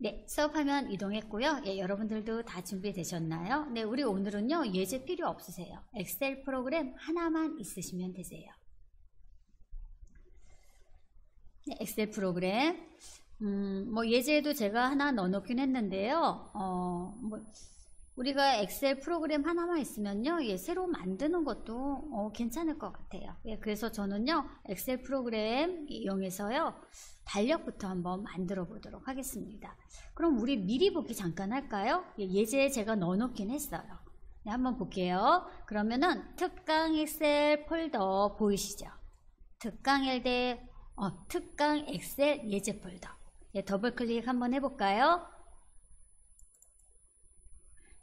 네, 수업하면 이동했고요. 예, 여러분들도 다 준비되셨나요? 네, 우리 오늘은요, 예제 필요 없으세요. 엑셀 프로그램 하나만 있으시면 되세요. 네, 엑셀 프로그램. 뭐 예제도 제가 하나 넣어놓긴 했는데요. 우리가 엑셀 프로그램 하나만 있으면요, 예, 새로 만드는 것도 괜찮을 것 같아요. 예, 그래서 저는요, 엑셀 프로그램 이용해서요, 달력부터 한번 만들어 보도록 하겠습니다. 그럼 우리 미리 보기 잠깐 할까요? 예, 예제에 제가 넣어놓긴 했어요. 네, 한번 볼게요. 그러면은 특강 엑셀 폴더 보이시죠? 특강 엑셀 예제 폴더. 예, 더블 클릭 한번 해볼까요?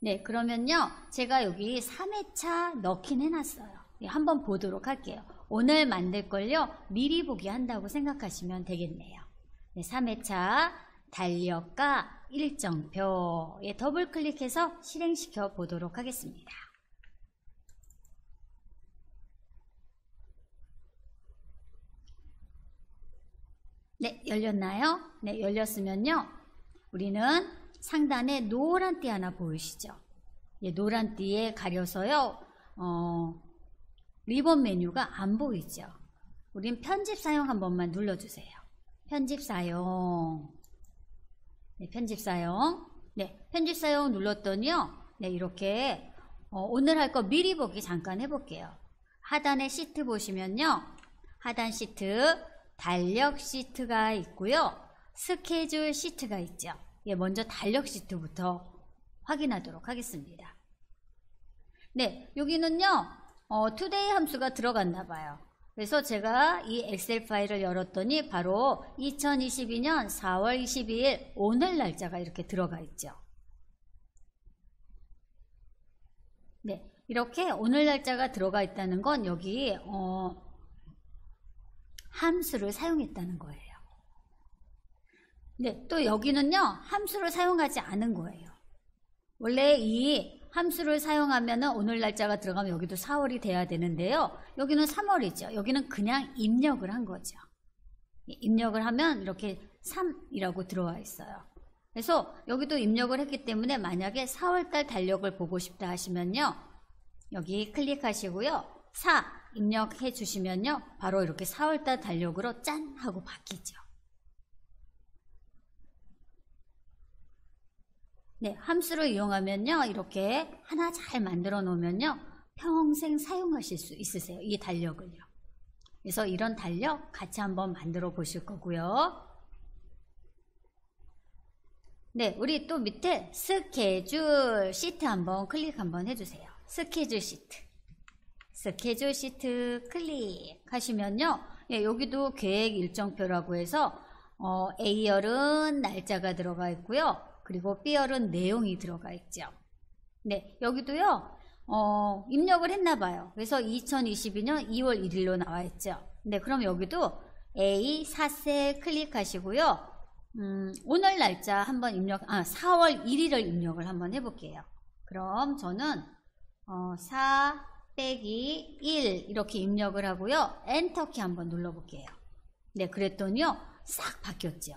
네, 그러면요, 제가 여기 3회차 넣긴 해놨어요. 예, 한번 보도록 할게요. 오늘 만들 걸요, 미리 보기 한다고 생각하시면 되겠네요. 네, 3회차 달력과 일정표. 예, 더블 클릭해서 실행시켜 보도록 하겠습니다. 네, 열렸나요? 네, 열렸으면요, 우리는 상단에 노란 띠 하나 보이시죠? 예, 노란 띠에 가려서요, 리본 메뉴가 안 보이죠? 우린 편집 사용 한 번만 눌러주세요. 편집 사용. 네, 편집 사용. 네, 편집 사용 눌렀더니요, 네, 이렇게, 오늘 할 거 미리 보기 잠깐 해볼게요. 하단에 시트 보시면요, 하단 시트, 달력 시트가 있고요, 스케줄 시트가 있죠. 예, 먼저 달력 시트부터 확인하도록 하겠습니다. 네, 여기는요, today 함수가 들어갔나 봐요. 그래서 제가 이 엑셀 파일을 열었더니 바로 2022년 4월 22일 오늘 날짜가 이렇게 들어가 있죠. 네, 이렇게 오늘 날짜가 들어가 있다는 건 여기 함수를 사용했다는 거예요. 네, 또 여기는요, 함수를 사용하지 않은 거예요. 원래 이 함수를 사용하면 오늘 날짜가 들어가면 여기도 4월이 돼야 되는데요, 여기는 3월이죠. 여기는 그냥 입력을 한 거죠. 입력을 하면 이렇게 3이라고 들어와 있어요. 그래서 여기도 입력을 했기 때문에 만약에 4월달 달력을 보고 싶다 하시면요, 여기 클릭하시고요, 4 입력해 주시면요, 바로 이렇게 4월달 달력으로 짠 하고 바뀌죠. 네, 함수를 이용하면요, 이렇게 하나 잘 만들어 놓으면요, 평생 사용하실 수 있으세요. 이 달력을요. 그래서 이런 달력 같이 한번 만들어 보실 거고요. 네, 우리 또 밑에 스케줄 시트 한번 클릭 한번 해주세요. 스케줄 시트. 스케줄 시트 클릭하시면요, 예, 여기도 계획 일정표라고 해서 A열은 날짜가 들어가 있고요, 그리고 B열은 내용이 들어가 있죠. 네, 여기도요, 입력을 했나 봐요. 그래서 2022년 2월 1일로 나와 있죠. 네, 그럼 여기도 A4셀 클릭하시고요, 오늘 날짜 한번 4월 1일을 입력을 한번 해볼게요. 그럼 저는 4 빼기 1 이렇게 입력을 하고요, 엔터키 한번 눌러볼게요. 네, 그랬더니요, 싹 바뀌었죠.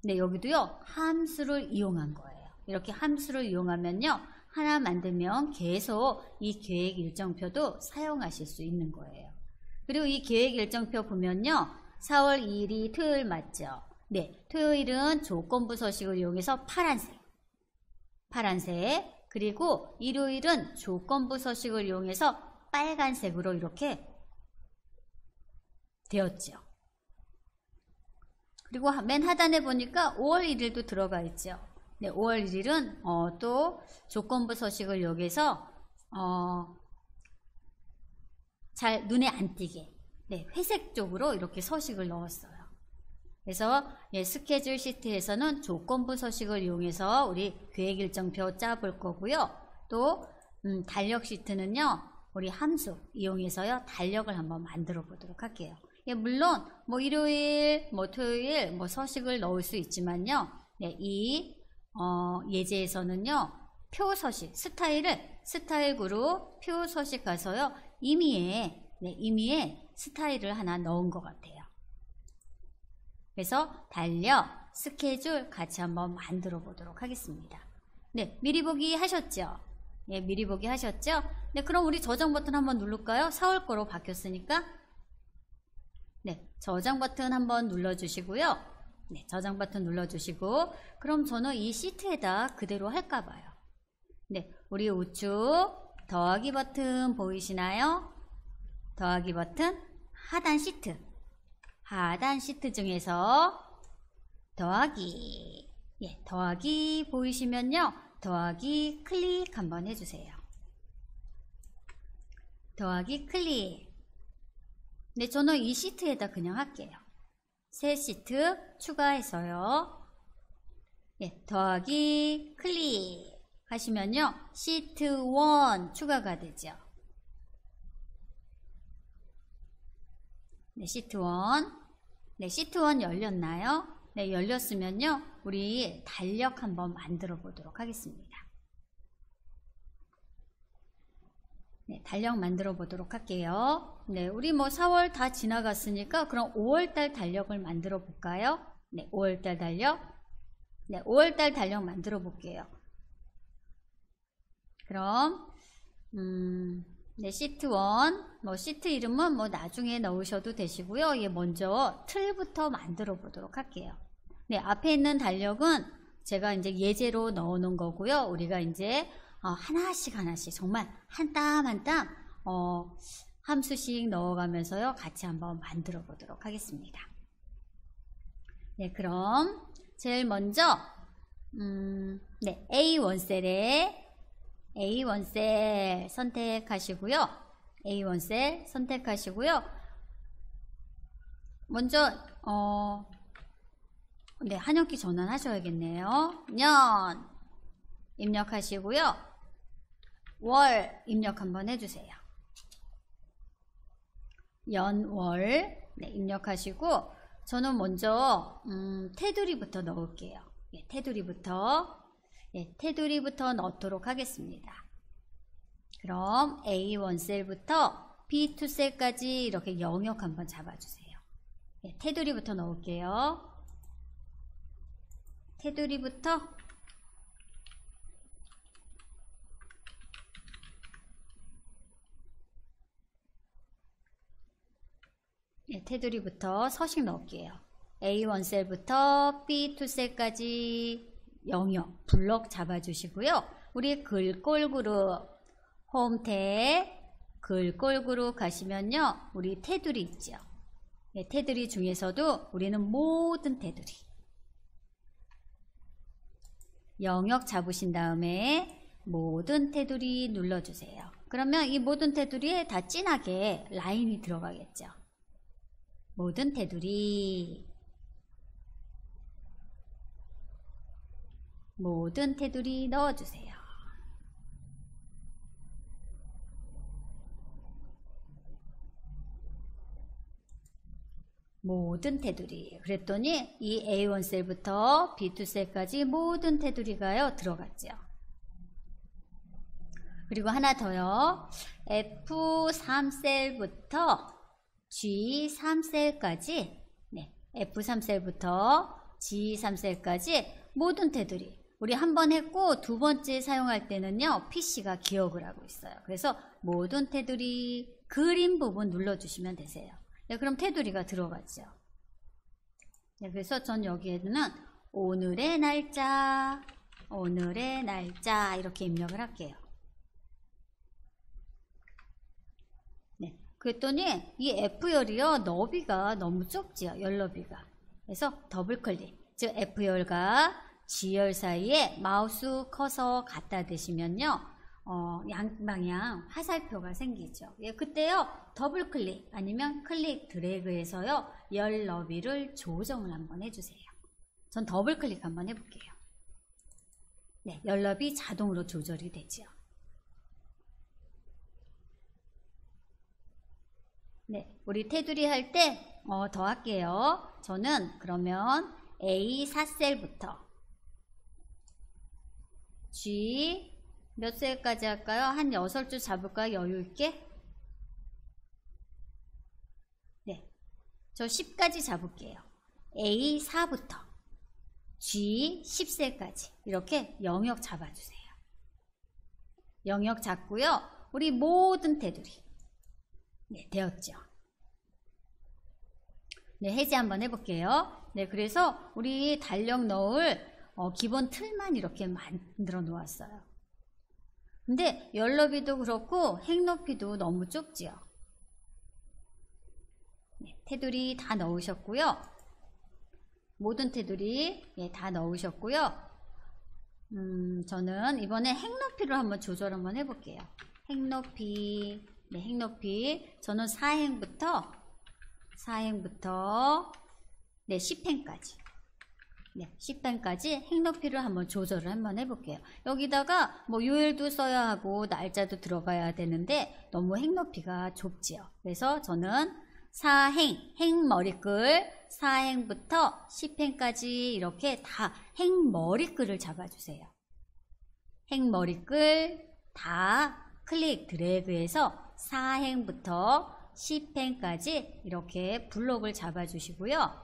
네, 여기도요, 함수를 이용한 거예요. 이렇게 함수를 이용하면요, 하나 만들면 계속 이 계획 일정표도 사용하실 수 있는 거예요. 그리고 이 계획 일정표 보면요, 4월 2일이 토요일 맞죠? 네, 토요일은 조건부 서식을 이용해서 파란색, 그리고 일요일은 조건부 서식을 이용해서 빨간색으로 이렇게 되었죠. 그리고 맨 하단에 보니까 5월 1일도 들어가 있죠. 네, 5월 1일은 또 조건부 서식을 이용해서 잘 눈에 안 띄게, 네, 회색 쪽으로 이렇게 서식을 넣었어요. 그래서 예, 스케줄 시트에서는 조건부 서식을 이용해서 우리 계획 일정표 짜볼 거고요. 또 달력 시트는요, 우리 함수 이용해서요, 달력을 한번 만들어 보도록 할게요. 예, 물론 뭐 일요일, 뭐 토요일, 뭐 서식을 넣을 수 있지만요, 네, 이 예제에서는요, 표 서식, 스타일 그룹 표 서식 가서요, 임의의 스타일을 하나 넣은 것 같아요. 그래서 달력, 스케줄 같이 한번 만들어 보도록 하겠습니다. 네, 미리 보기 하셨죠? 예, 미리 보기 하셨죠? 네, 그럼 우리 저장 버튼 한번 누를까요? 4월 거로 바뀌었으니까. 네, 저장 버튼 한번 눌러주시고요. 네, 저장 버튼 눌러주시고, 그럼 저는 이 시트에다 그대로 할까봐요. 네, 우리 우측 더하기 버튼 보이시나요? 더하기 버튼 하단 시트. 하단 시트 중에서 더하기. 예, 더하기 보이시면요. 더하기 클릭 한번 해주세요. 더하기 클릭. 네, 저는 이 시트에다 그냥 할게요. 새 시트 추가해서요. 예, 더하기 클릭 하시면요. 시트 1 추가가 되죠. 네, 시트 1. 네, 시트 1 열렸나요? 네, 열렸으면요. 우리 달력 한번 만들어 보도록 하겠습니다. 네, 달력 만들어 보도록 할게요. 네, 우리 뭐 4월 다 지나갔으니까 그럼 5월달 달력을 만들어 볼까요? 네, 5월달 달력. 네, 5월달 달력 만들어 볼게요. 그럼 네, 시트 1. 뭐 시트 이름은 뭐 나중에 넣으셔도 되시고요. 예, 먼저 틀부터 만들어 보도록 할게요. 네, 앞에 있는 달력은 제가 이제 예제로 넣어 놓은 거고요. 우리가 이제 하나씩 정말 한 땀 한 땀 함수씩 넣어가면서요. 같이 한번 만들어 보도록 하겠습니다. 네, 그럼 제일 먼저 네, A1 셀 선택하시고요. A1 셀 선택하시고요. 먼저 네, 한영기 전환하셔야겠네요. 년 입력하시고요. 월 입력 한번 해주세요. 연월 네, 입력하시고 저는 먼저 테두리부터 넣을게요. 예, 테두리부터 넣도록 하겠습니다. 그럼 A1 셀부터 B2 셀까지 이렇게 영역 한번 잡아주세요. 예, 테두리부터 넣을게요. 테두리부터 테두리부터 서식 넣을게요. A1 셀부터 B2 셀까지 영역, 블럭 잡아주시고요. 우리 글꼴 그룹 홈 탭 글꼴 그룹 가시면요. 우리 테두리 있죠. 네, 테두리 중에서도 우리는 모든 테두리 영역 잡으신 다음에 모든 테두리 눌러주세요. 그러면 이 모든 테두리에 다 진하게 라인이 들어가겠죠. 모든 테두리 넣어주세요. 모든 테두리. 그랬더니 이 A1 셀부터 B2 셀까지 모든 테두리가요 들어갔죠. 그리고 하나 더요. F3 셀부터 G3 셀까지 네, F3 셀부터 G3 셀까지 모든 테두리. 우리 한 번 했고 두 번째 사용할 때는요. PC가 기억을 하고 있어요. 그래서 모든 테두리 그림 부분 눌러주시면 되세요. 네, 그럼 테두리가 들어가죠. 네, 그래서 전 여기에는 오늘의 날짜 이렇게 입력을 할게요. 네, 그랬더니 이 F열이요 너비가 너무 좁지요. 열너비가. 그래서 더블 클릭, 즉 F열과 G열 사이에 마우스 커서 갖다 대시면요. 양방향 화살표가 생기죠. 예, 그때요 더블 클릭 아니면 클릭 드래그해서요 열 너비를 조정을 한번 해주세요. 전 더블 클릭 한번 해볼게요. 네, 열 너비 자동으로 조절이 되죠. 네, 우리 테두리 할 때 더 할게요. 저는 그러면 A4셀부터 G 몇 셀까지 할까요? 한 6줄 잡을까요? 여유있게? 네. 저 10까지 잡을게요. A4부터. G 10셀까지 이렇게 영역 잡아주세요. 영역 잡고요. 우리 모든 테두리. 네, 되었죠. 네, 해제 한번 해볼게요. 네, 그래서 우리 달력 넣을 기본 틀만 이렇게 만들어 놓았어요. 근데 열너비도 그렇고 행높이도 너무 좁지요. 네, 테두리 다 넣으셨고요. 모든 테두리 다 넣으셨고요. 저는 이번에 행높이를 한번 조절 한번 해볼게요. 행높이, 네, 행높이. 저는 4행부터 네, 10행까지. 네, 10행까지 행높이를 한번 조절을 한번 해볼게요. 여기다가 뭐 요일도 써야 하고 날짜도 들어가야 되는데 너무 행높이가 좁지요. 그래서 저는 4행, 행머리끌 4행부터 10행까지 이렇게 다 행머리끌을 잡아주세요. 행머리끌 다 클릭 드래그해서 4행부터 10행까지 이렇게 블록을 잡아주시고요.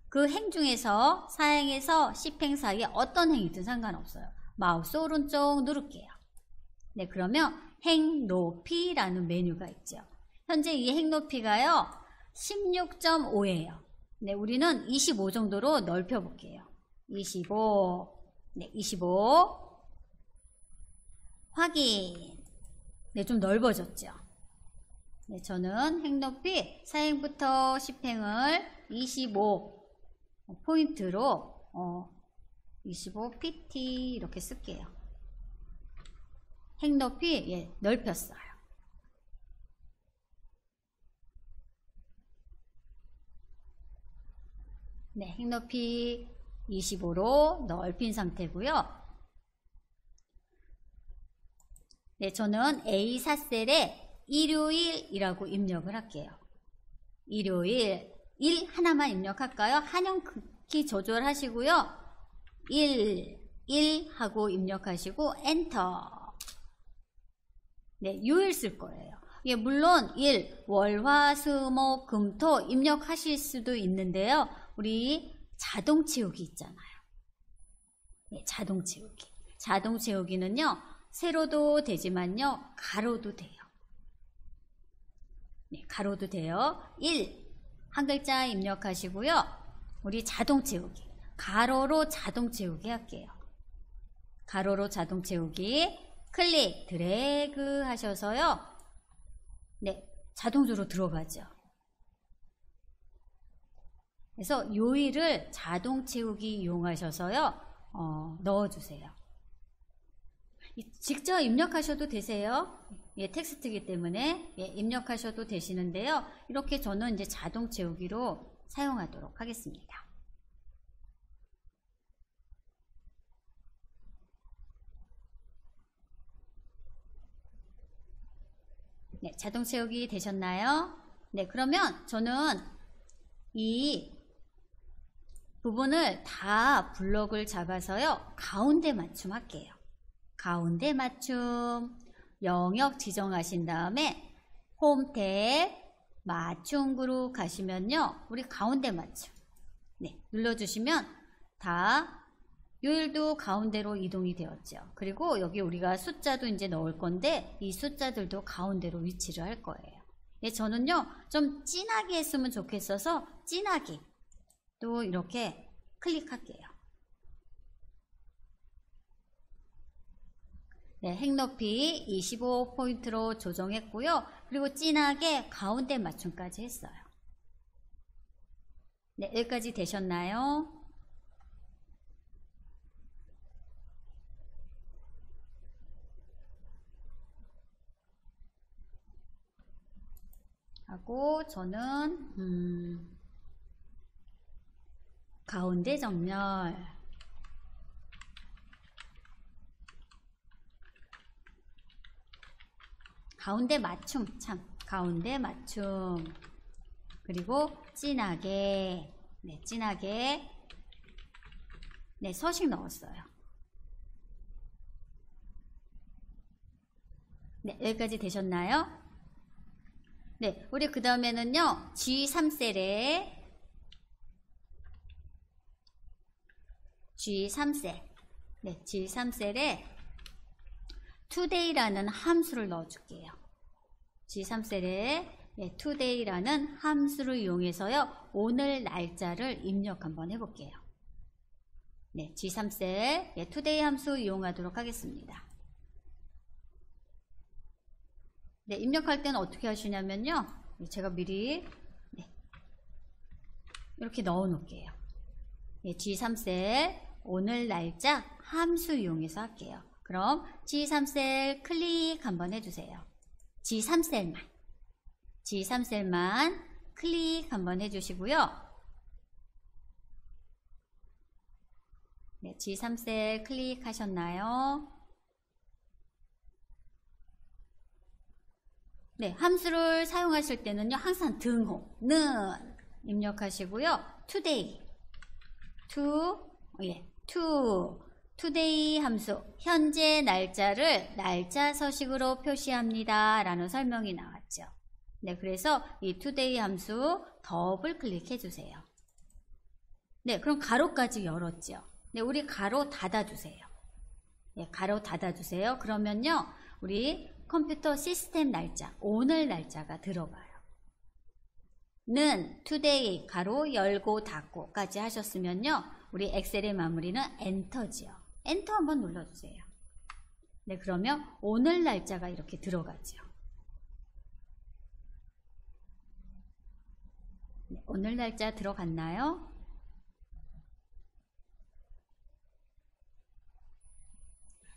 그 행 중에서 4행에서 10행 사이에 어떤 행이든 상관없어요. 마우스 오른쪽 누를게요. 네, 그러면 행높이라는 메뉴가 있죠. 현재 이 행높이가요 16.5예요. 네, 우리는 25 정도로 넓혀 볼게요. 25, 네, 25 확인. 네, 좀 넓어졌죠. 네, 저는 행높이 4행부터 10행을 25 포인트로 25pt 이렇게 쓸게요. 행높이 넓혔어요. 네, 행높이 25로 넓힌 상태고요. 네, 저는 A4셀에 일요일이라고 입력을 할게요. 일요일 1 하나만 입력할까요? 한영 키 조절하시고요. 1 하고 입력하시고 엔터. 네, 요일 쓸 거예요. 예, 물론 1, 월, 화, 수, 목, 금, 토 입력하실 수도 있는데요. 우리 자동 채우기 있잖아요. 네, 자동 채우기. 자동 채우기는요. 세로도 되지만요. 가로도 돼요. 네, 가로도 돼요. 1 한 글자 입력하시고요. 우리 자동 채우기. 가로로 자동 채우기 할게요. 가로로 자동 채우기. 클릭, 드래그 하셔서요. 네, 자동으로 들어가죠. 그래서 요일을 자동 채우기 이용하셔서요. 넣어주세요. 직접 입력하셔도 되세요. 예, 텍스트이기 때문에 입력하셔도 되시는데요. 이렇게 저는 이제 자동 채우기로 사용하도록 하겠습니다. 네, 자동 채우기 되셨나요? 네, 그러면 저는 이 부분을 다 블럭을 잡아서요. 가운데 맞춤 할게요. 가운데 맞춤. 영역 지정하신 다음에 홈 탭 맞춤 그룹 가시면요. 우리 가운데 맞춤. 네, 눌러주시면 다 요일도 가운데로 이동이 되었죠. 그리고 여기 우리가 숫자도 이제 넣을 건데 이 숫자들도 가운데로 위치를 할 거예요. 네, 저는요. 좀 진하게 했으면 좋겠어서 진하게 또 이렇게 클릭할게요. 네, 행높이 25포인트로 조정했고요. 그리고 진하게 가운데 맞춤까지 했어요. 네, 여기까지 되셨나요? 하고 저는 가운데 정렬. 가운데 맞춤, 가운데 맞춤. 그리고 진하게, 네, 진하게, 네, 서식 넣었어요. 네, 여기까지 되셨나요? 네, 우리 그 다음에는요, G3셀에 G3셀. 네, G3셀에 today라는 함수를 넣어줄게요. G3셀에 네, today라는 함수를 이용해서요, 오늘 날짜를 입력 한번 해볼게요. 네, G3셀 네, today 함수 이용하도록 하겠습니다. 네, 입력할 때는 어떻게 하시냐면요, 제가 미리 네, 이렇게 넣어 놓을게요. 네, G3셀 오늘 날짜 함수 이용해서 할게요. 그럼 G3셀 클릭 한번 해주세요. G3셀만 클릭 한번 해주시고요. 네, G3셀 클릭하셨나요? 네, 함수를 사용하실 때는요, 항상 등호는 입력하시고요. today 함수, 현재 날짜를 날짜 서식으로 표시합니다 라는 설명이 나왔죠. 네, 그래서 이 today 함수 더블 클릭해 주세요. 네, 그럼 가로까지 열었죠. 네, 우리 가로 닫아주세요. 네, 가로 닫아주세요. 그러면요, 우리 컴퓨터 시스템 날짜, 오늘 날짜가 들어가요. 는 today 가로 열고 닫고까지 하셨으면요, 우리 엑셀의 마무리는 엔터지요. 엔터 한번 눌러주세요. 네, 그러면 오늘 날짜가 이렇게 들어가죠. 네, 오늘 날짜 들어갔나요?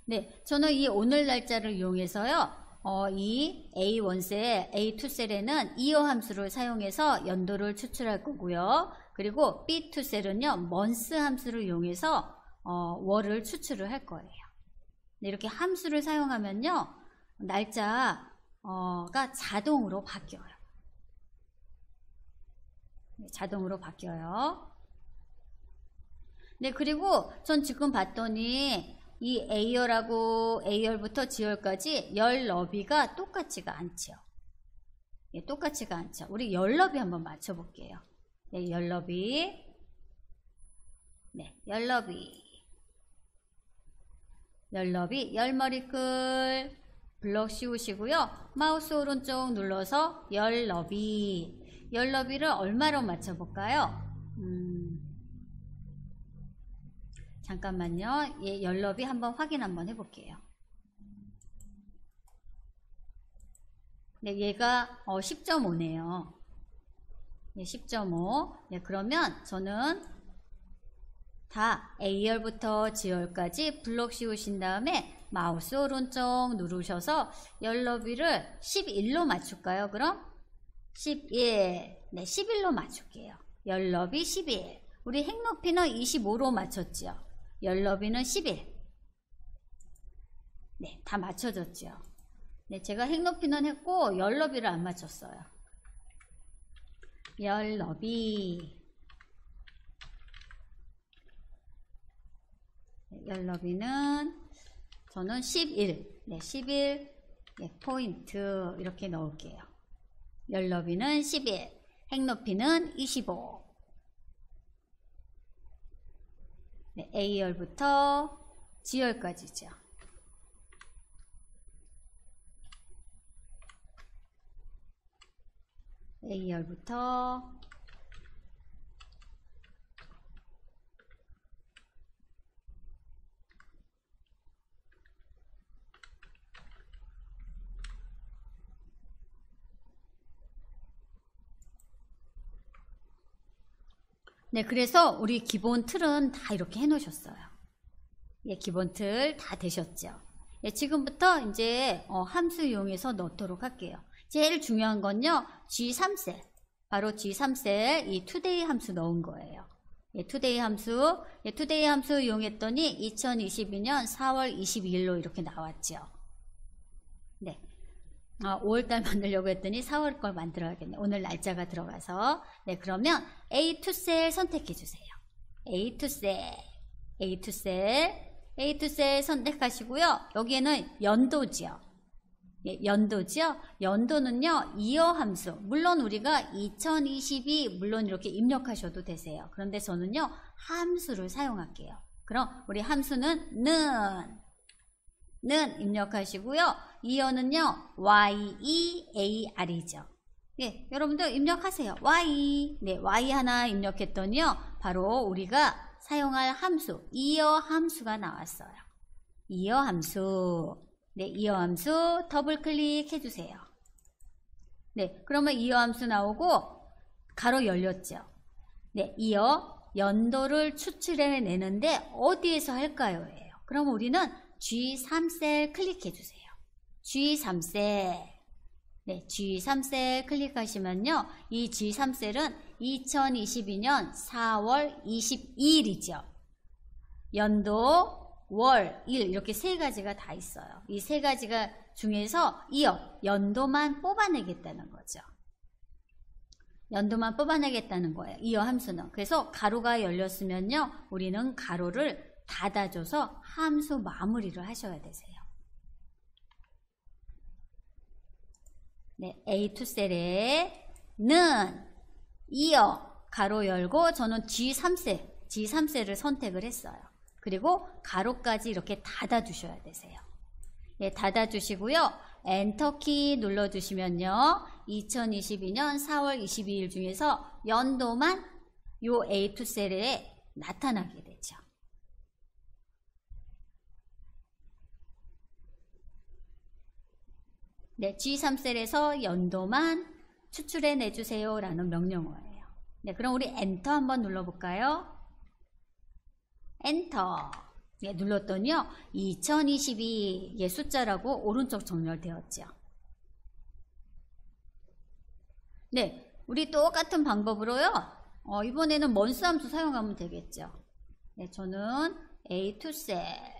네, 저는 이 오늘 날짜를 이용해서요, 이 A1셀, A2셀에는 이어 함수를 사용해서 연도를 추출할 거고요. 그리고 B2셀은요, month 함수를 이용해서 월을 추출을 할 거예요. 네, 이렇게 함수를 사용하면요, 날짜가 자동으로 바뀌어요. 네, 자동으로 바뀌어요. 네, 그리고 전 지금 봤더니 이 A열부터 G열까지 열 너비가 똑같지가 않죠. 예, 똑같지가 않죠. 우리 열 너비 한번 맞춰볼게요. 네, 열 너비. 네, 열 너비. 열 너비, 열머리끌 블럭 씌우시고요. 마우스 오른쪽 눌러서 열 너비. 열 너비를 얼마로 맞춰볼까요? 잠깐만요. 예, 열너비 한번 확인 한번 해볼게요. 네, 얘가 10.5네요. 네, 10.5. 네, 그러면 저는 다 A열부터 G열까지 블록 씌우신 다음에 마우스 오른쪽 누르셔서 열너비를 11로 맞출까요? 그럼 11. 네, 11로 맞출게요. 열너비 11. 우리 행높이는 25로 맞췄죠. 열너비는 11. 네, 다 맞춰졌죠. 네, 제가 행높이는 했고 열너비를 안 맞췄어요. 열너비. 네, 열너비는 저는 11. 네, 11. 네, 포인트 이렇게 넣을게요. 열너비는 11. 행높이는 25. 네, A열부터 G열까지죠. A열부터 네, 그래서 우리 기본 틀은 다 이렇게 해 놓으셨어요. 예, 기본 틀 다 되셨죠. 예, 지금부터 이제 함수 이용해서 넣도록 할게요. 제일 중요한 건요, G3셀. 바로 G3셀 이 today 함수 넣은 거예요. 예, today 함수. 예, today 함수 이용했더니 2022년 4월 22일로 이렇게 나왔죠. 네. 5월달 만들려고 했더니 4월 걸 만들어야겠네. 오늘 날짜가 들어가서. 네, 그러면 A2셀 선택해 주세요. A2셀 선택하시고요. 여기에는 연도지요. 예, 연도지요. 연도는요, 이어 함수. 물론 우리가 2022 물론 이렇게 입력하셔도 되세요. 그런데 저는요, 함수를 사용할게요. 그럼 우리 함수는 는 입력하시고요. 이어는요, year이죠. 네, 여러분들 입력하세요. y. 네, y 하나 입력했더니요, 바로 우리가 사용할 함수, 이어 함수가 나왔어요. 이어 함수. 네, 이어 함수 더블 클릭해 주세요. 네, 그러면 이어 함수 나오고 가로 열렸죠. 네, 이어 연도를 추출해 내는데 어디에서 할까요? 예요. 그럼 우리는 G3셀 클릭해 주세요. G3셀. 네, G3셀 클릭하시면요. 이 G3셀은 2022년 4월 22일이죠. 연도, 월, 일 이렇게 세 가지가 다 있어요. 이 세 가지가 중에서 이어, 연도만 뽑아내겠다는 거죠. 연도만 뽑아내겠다는 거예요. 이어 함수는. 그래서 가로가 열렸으면요. 우리는 가로를 닫아줘서 함수 마무리를 하셔야 되세요. 네, A2셀에 는 이어 가로 열고 저는 G3셀을 선택을 했어요. 그리고 가로까지 이렇게 닫아주셔야 되세요. 네, 닫아주시고요. 엔터키 눌러주시면요. 2022년 4월 22일 중에서 연도만 요 A2셀에 나타나게 되죠. 네, G3셀에서 연도만 추출해 내주세요 라는 명령어예요. 네, 그럼 우리 엔터 한번 눌러볼까요? 엔터. 네, 눌렀더니요. 2022 예, 숫자라고 오른쪽 정렬되었죠. 네, 우리 똑같은 방법으로요. 이번에는 먼스 함수 사용하면 되겠죠. 네, 저는 A2셀.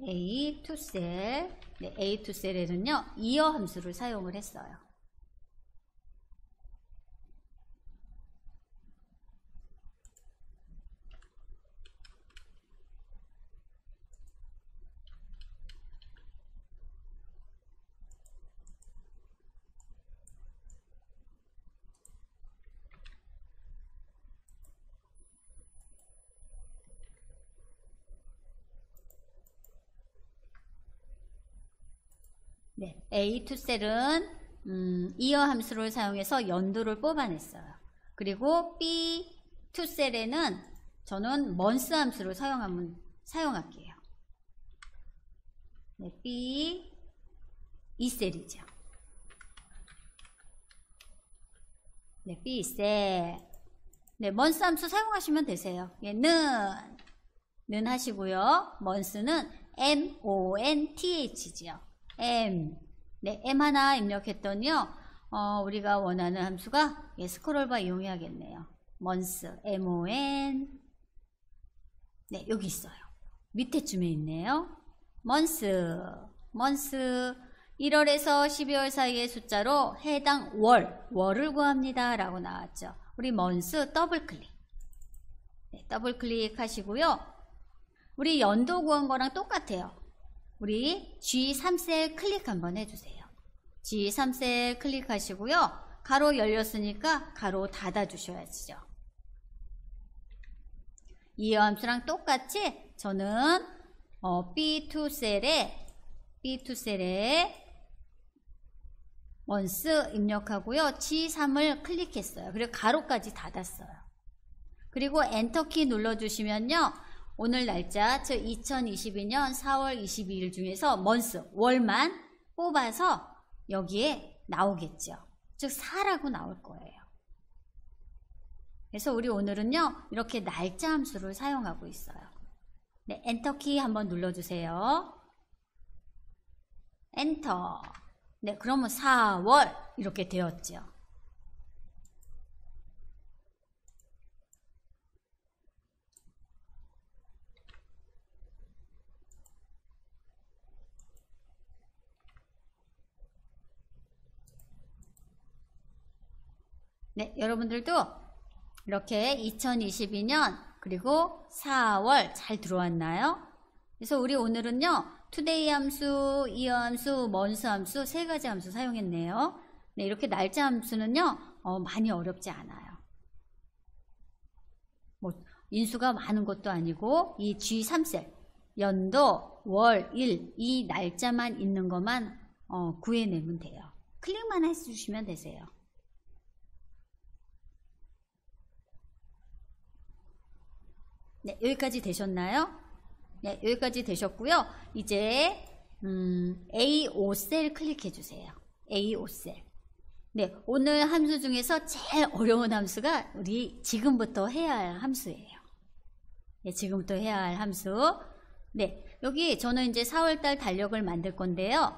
A2셀. 네, A2셀에는요. 이어 함수를 사용을 했어요. 네, A2셀은 이어 함수를 사용해서 연도를 뽑아냈어요. 그리고 B2셀에는 저는 먼스 함수를 사용할게요. 네, B2셀이죠. 네, B2셀. 네, 먼스 함수 사용하시면 되세요. 예, 는 하시고요. 먼스는 month죠. M. 네, M 하나 입력했더니요. 우리가 원하는 함수가 스크롤바 이용해야겠네요. months, mon. 네, 여기 있어요. 밑에쯤에 있네요. months. 1월에서 12월 사이의 숫자로 해당 월을 구합니다. 라고 나왔죠. 우리 months 더블 클릭. 네, 더블 클릭 하시고요. 우리 연도 구한 거랑 똑같아요. 우리 G3셀 클릭 한번 해주세요. G3셀 클릭하시고요. 가로 열렸으니까 가로 닫아주셔야죠. 이어 함수랑 똑같이 저는 B2셀에 once 입력하고요. G3을 클릭했어요. 그리고 가로까지 닫았어요. 그리고 엔터키 눌러주시면요. 오늘 날짜, 즉 2022년 4월 22일 중에서 months, 월만 뽑아서 여기에 나오겠죠. 즉 4라고 나올 거예요. 그래서 우리 오늘은요. 이렇게 날짜 함수를 사용하고 있어요. 네, 엔터키 한번 눌러주세요. 엔터. 네, 그러면 4월 이렇게 되었죠. 네, 여러분들도 이렇게 2022년 그리고 4월 잘 들어왔나요? 그래서 우리 오늘은요. today 함수, 이어 함수, month 함수 세 가지 함수 사용했네요. 네, 이렇게 날짜 함수는요. 많이 어렵지 않아요. 뭐 인수가 많은 것도 아니고 이 G3셀 연도, 월, 일 이 날짜만 있는 것만 구해내면 돼요. 클릭만 해주시면 되세요. 네, 여기까지 되셨나요? 네, 여기까지 되셨고요. 이제 A5셀 클릭해 주세요. A5셀. 네, 오늘 함수 중에서 제일 어려운 함수가 우리 지금부터 해야 할 함수예요. 네, 지금부터 해야 할 함수. 네, 여기 저는 이제 4월달 달력을 만들 건데요.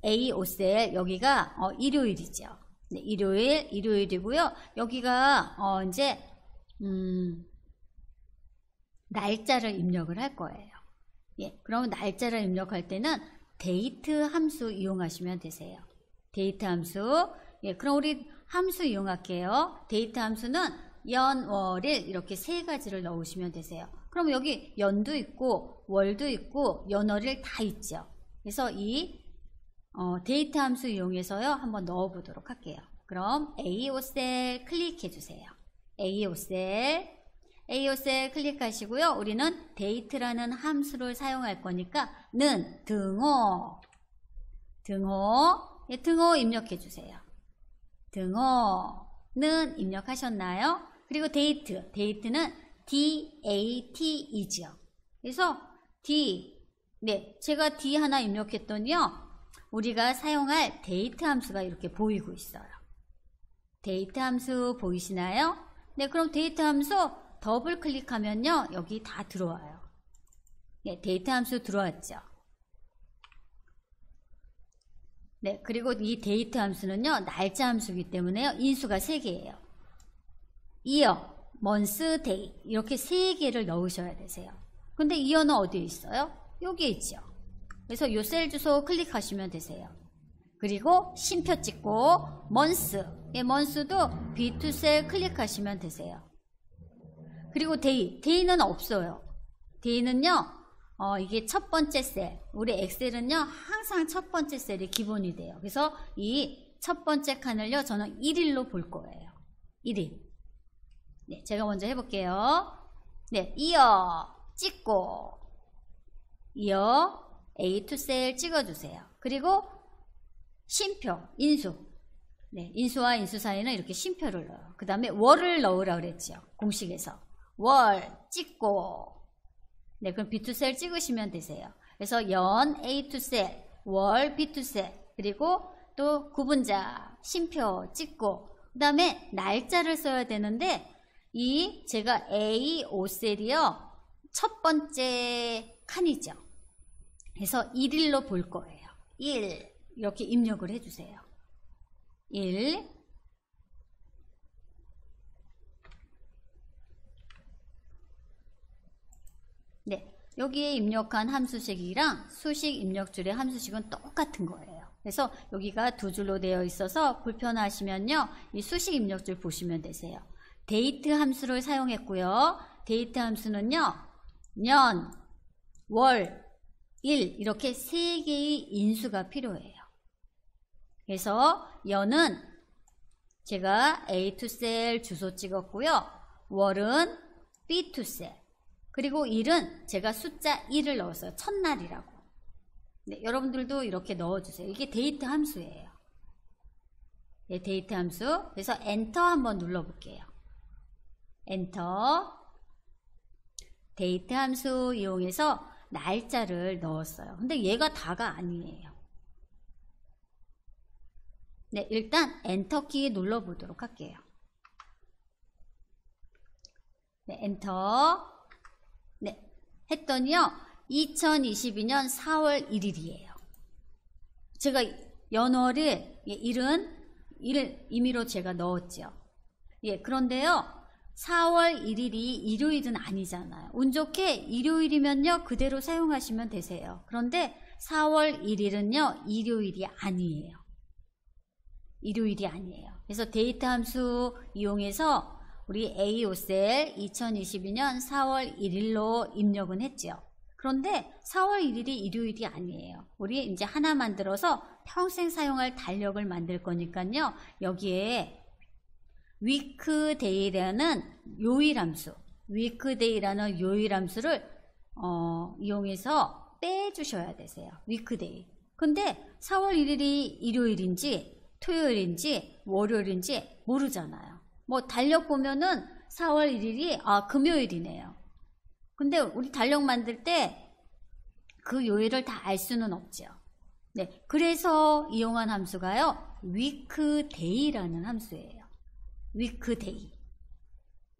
A5셀 여기가 일요일이죠. 네, 일요일이고요. 여기가 이제 날짜를 입력을 할 거예요. 예, 그럼 날짜를 입력할 때는 데이트 함수 이용하시면 되세요. 데이트 함수. 예, 그럼 우리 함수 이용할게요. 데이트 함수는 연, 월, 일 이렇게 세 가지를 넣으시면 되세요. 그럼 여기 연도 있고 월도 있고 연월일 다 있죠. 그래서 이 데이트 함수 이용해서요 한번 넣어보도록 할게요. 그럼 A5셀 클릭해 주세요. A5셀 클릭하시고요. 우리는 데이트라는 함수를 사용할 거니까 는 등호 예, 등호 입력해 주세요. 등호는 입력하셨나요? 그리고 데이트는 DAT이죠. 그래서 네, 제가 D 하나 입력했더니요. 우리가 사용할 데이트 함수가 이렇게 보이고 있어요. 데이트 함수 보이시나요? 네, 그럼 데이트 함수 더블 클릭하면요. 여기 다 들어와요. 네, 데이트 함수 들어왔죠. 네, 그리고 이 데이트 함수는요. 날짜 함수이기 때문에요. 인수가 3개예요. year, month, day 이렇게 3개를 넣으셔야 되세요. 근데 year는 어디에 있어요? 여기에 있죠. 그래서 이 셀 주소 클릭하시면 되세요. 그리고 쉼표 찍고 month, 예, month도 B2 셀 클릭하시면 되세요. 그리고 day는 없어요. day는요 이게 첫 번째 셀, 우리 엑셀은요 항상 첫 번째 셀이 기본이 돼요. 그래서 이 첫 번째 칸을요 저는 1일로 볼 거예요. 1일. 네, 제가 먼저 해볼게요. 네, year 찍고 year A2 셀 찍어주세요. 그리고 쉼표, 인수. 네, 인수와 인수 사이는 이렇게 쉼표를 넣어요. 그 다음에 월을 넣으라 그랬죠. 공식에서. 월 찍고. 네, 그럼 B2 셀 찍으시면 되세요. 그래서 연 A2 셀, 월 B2 셀, 그리고 또 구분자, 쉼표 찍고, 그 다음에 날짜를 써야 되는데, 제가 A5 셀이요, 첫 번째 칸이죠. 그래서 1일로 볼 거예요. 1 이렇게 입력을 해주세요. 1 네, 여기에 입력한 함수식이랑 수식 입력줄의 함수식은 똑같은 거예요. 그래서 여기가 두 줄로 되어 있어서 불편하시면요. 이 수식 입력줄 보시면 되세요. 데이트 함수를 사용했고요. 데이트 함수는요. 년, 월, 일 이렇게 3개의 인수가 필요해요. 그래서 연은 제가 A2 셀 주소 찍었고요. 월은 B2 셀. 그리고 일은 제가 숫자 1을 넣었어요. 첫날이라고. 네, 여러분들도 이렇게 넣어주세요. 이게 데이트 함수예요. 네, 데이트 함수. 그래서 엔터 한번 눌러볼게요. 엔터. 데이트 함수 이용해서 날짜를 넣었어요. 근데 얘가 다가 아니에요. 네, 일단 엔터키 눌러보도록 할게요. 네, 엔터. 네, 했더니요. 2022년 4월 1일이에요. 제가 연월을 일을 임의로 제가 넣었죠. 예, 그런데요. 4월 1일이 일요일은 아니잖아요. 운 좋게 일요일이면요. 그대로 사용하시면 되세요. 그런데 4월 1일은요. 일요일이 아니에요. 일요일이 아니에요. 그래서 데이트 함수 이용해서 우리 A5셀 2022년 4월 1일로 입력은 했죠. 그런데 4월 1일이 일요일이 아니에요. 우리 이제 하나 만들어서 평생 사용할 달력을 만들 거니까요. 여기에 weekday라는 요일 함수, weekday라는 요일 함수를 이용해서 빼주셔야 되세요. weekday. 근데 4월 1일이 일요일인지 토요일인지 월요일인지 모르잖아요. 뭐 달력 보면은 4월 1일이 금요일이네요. 근데 우리 달력 만들 때 그 요일을 다 알 수는 없죠. 네, 그래서 이용한 함수가요, weekday라는 함수예요. weekday.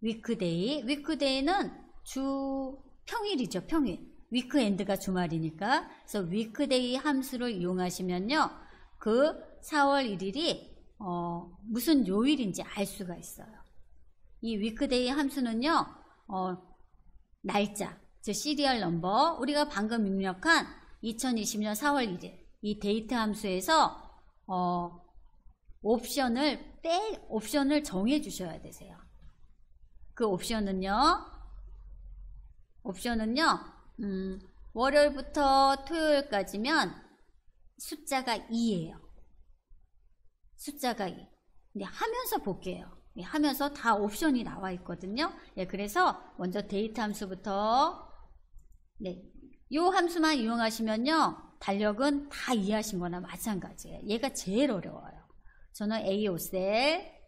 weekday는 주 평일이죠, 평일. weekend가 주말이니까. 그래서 weekday 함수를 이용하시면요, 그 4월 1일이 무슨 요일인지 알 수가 있어요. 이 weekday 함수는요, 날짜, 즉 시리얼 넘버, 우리가 방금 입력한 2020년 4월 1일 이 데이트 함수에서 옵션을 정해 주셔야 되세요. 그 옵션은요, 월요일부터 토요일까지면 숫자가 2예요. 숫자가 2. 네, 하면서 볼게요. 네, 하면서 다 옵션이 나와 있거든요. 네, 그래서 먼저 데이트 함수부터, 네, 요 함수만 이용하시면요, 달력은 다 이해하신 거나 마찬가지예요. 얘가 제일 어려워요. 저는 A5셀,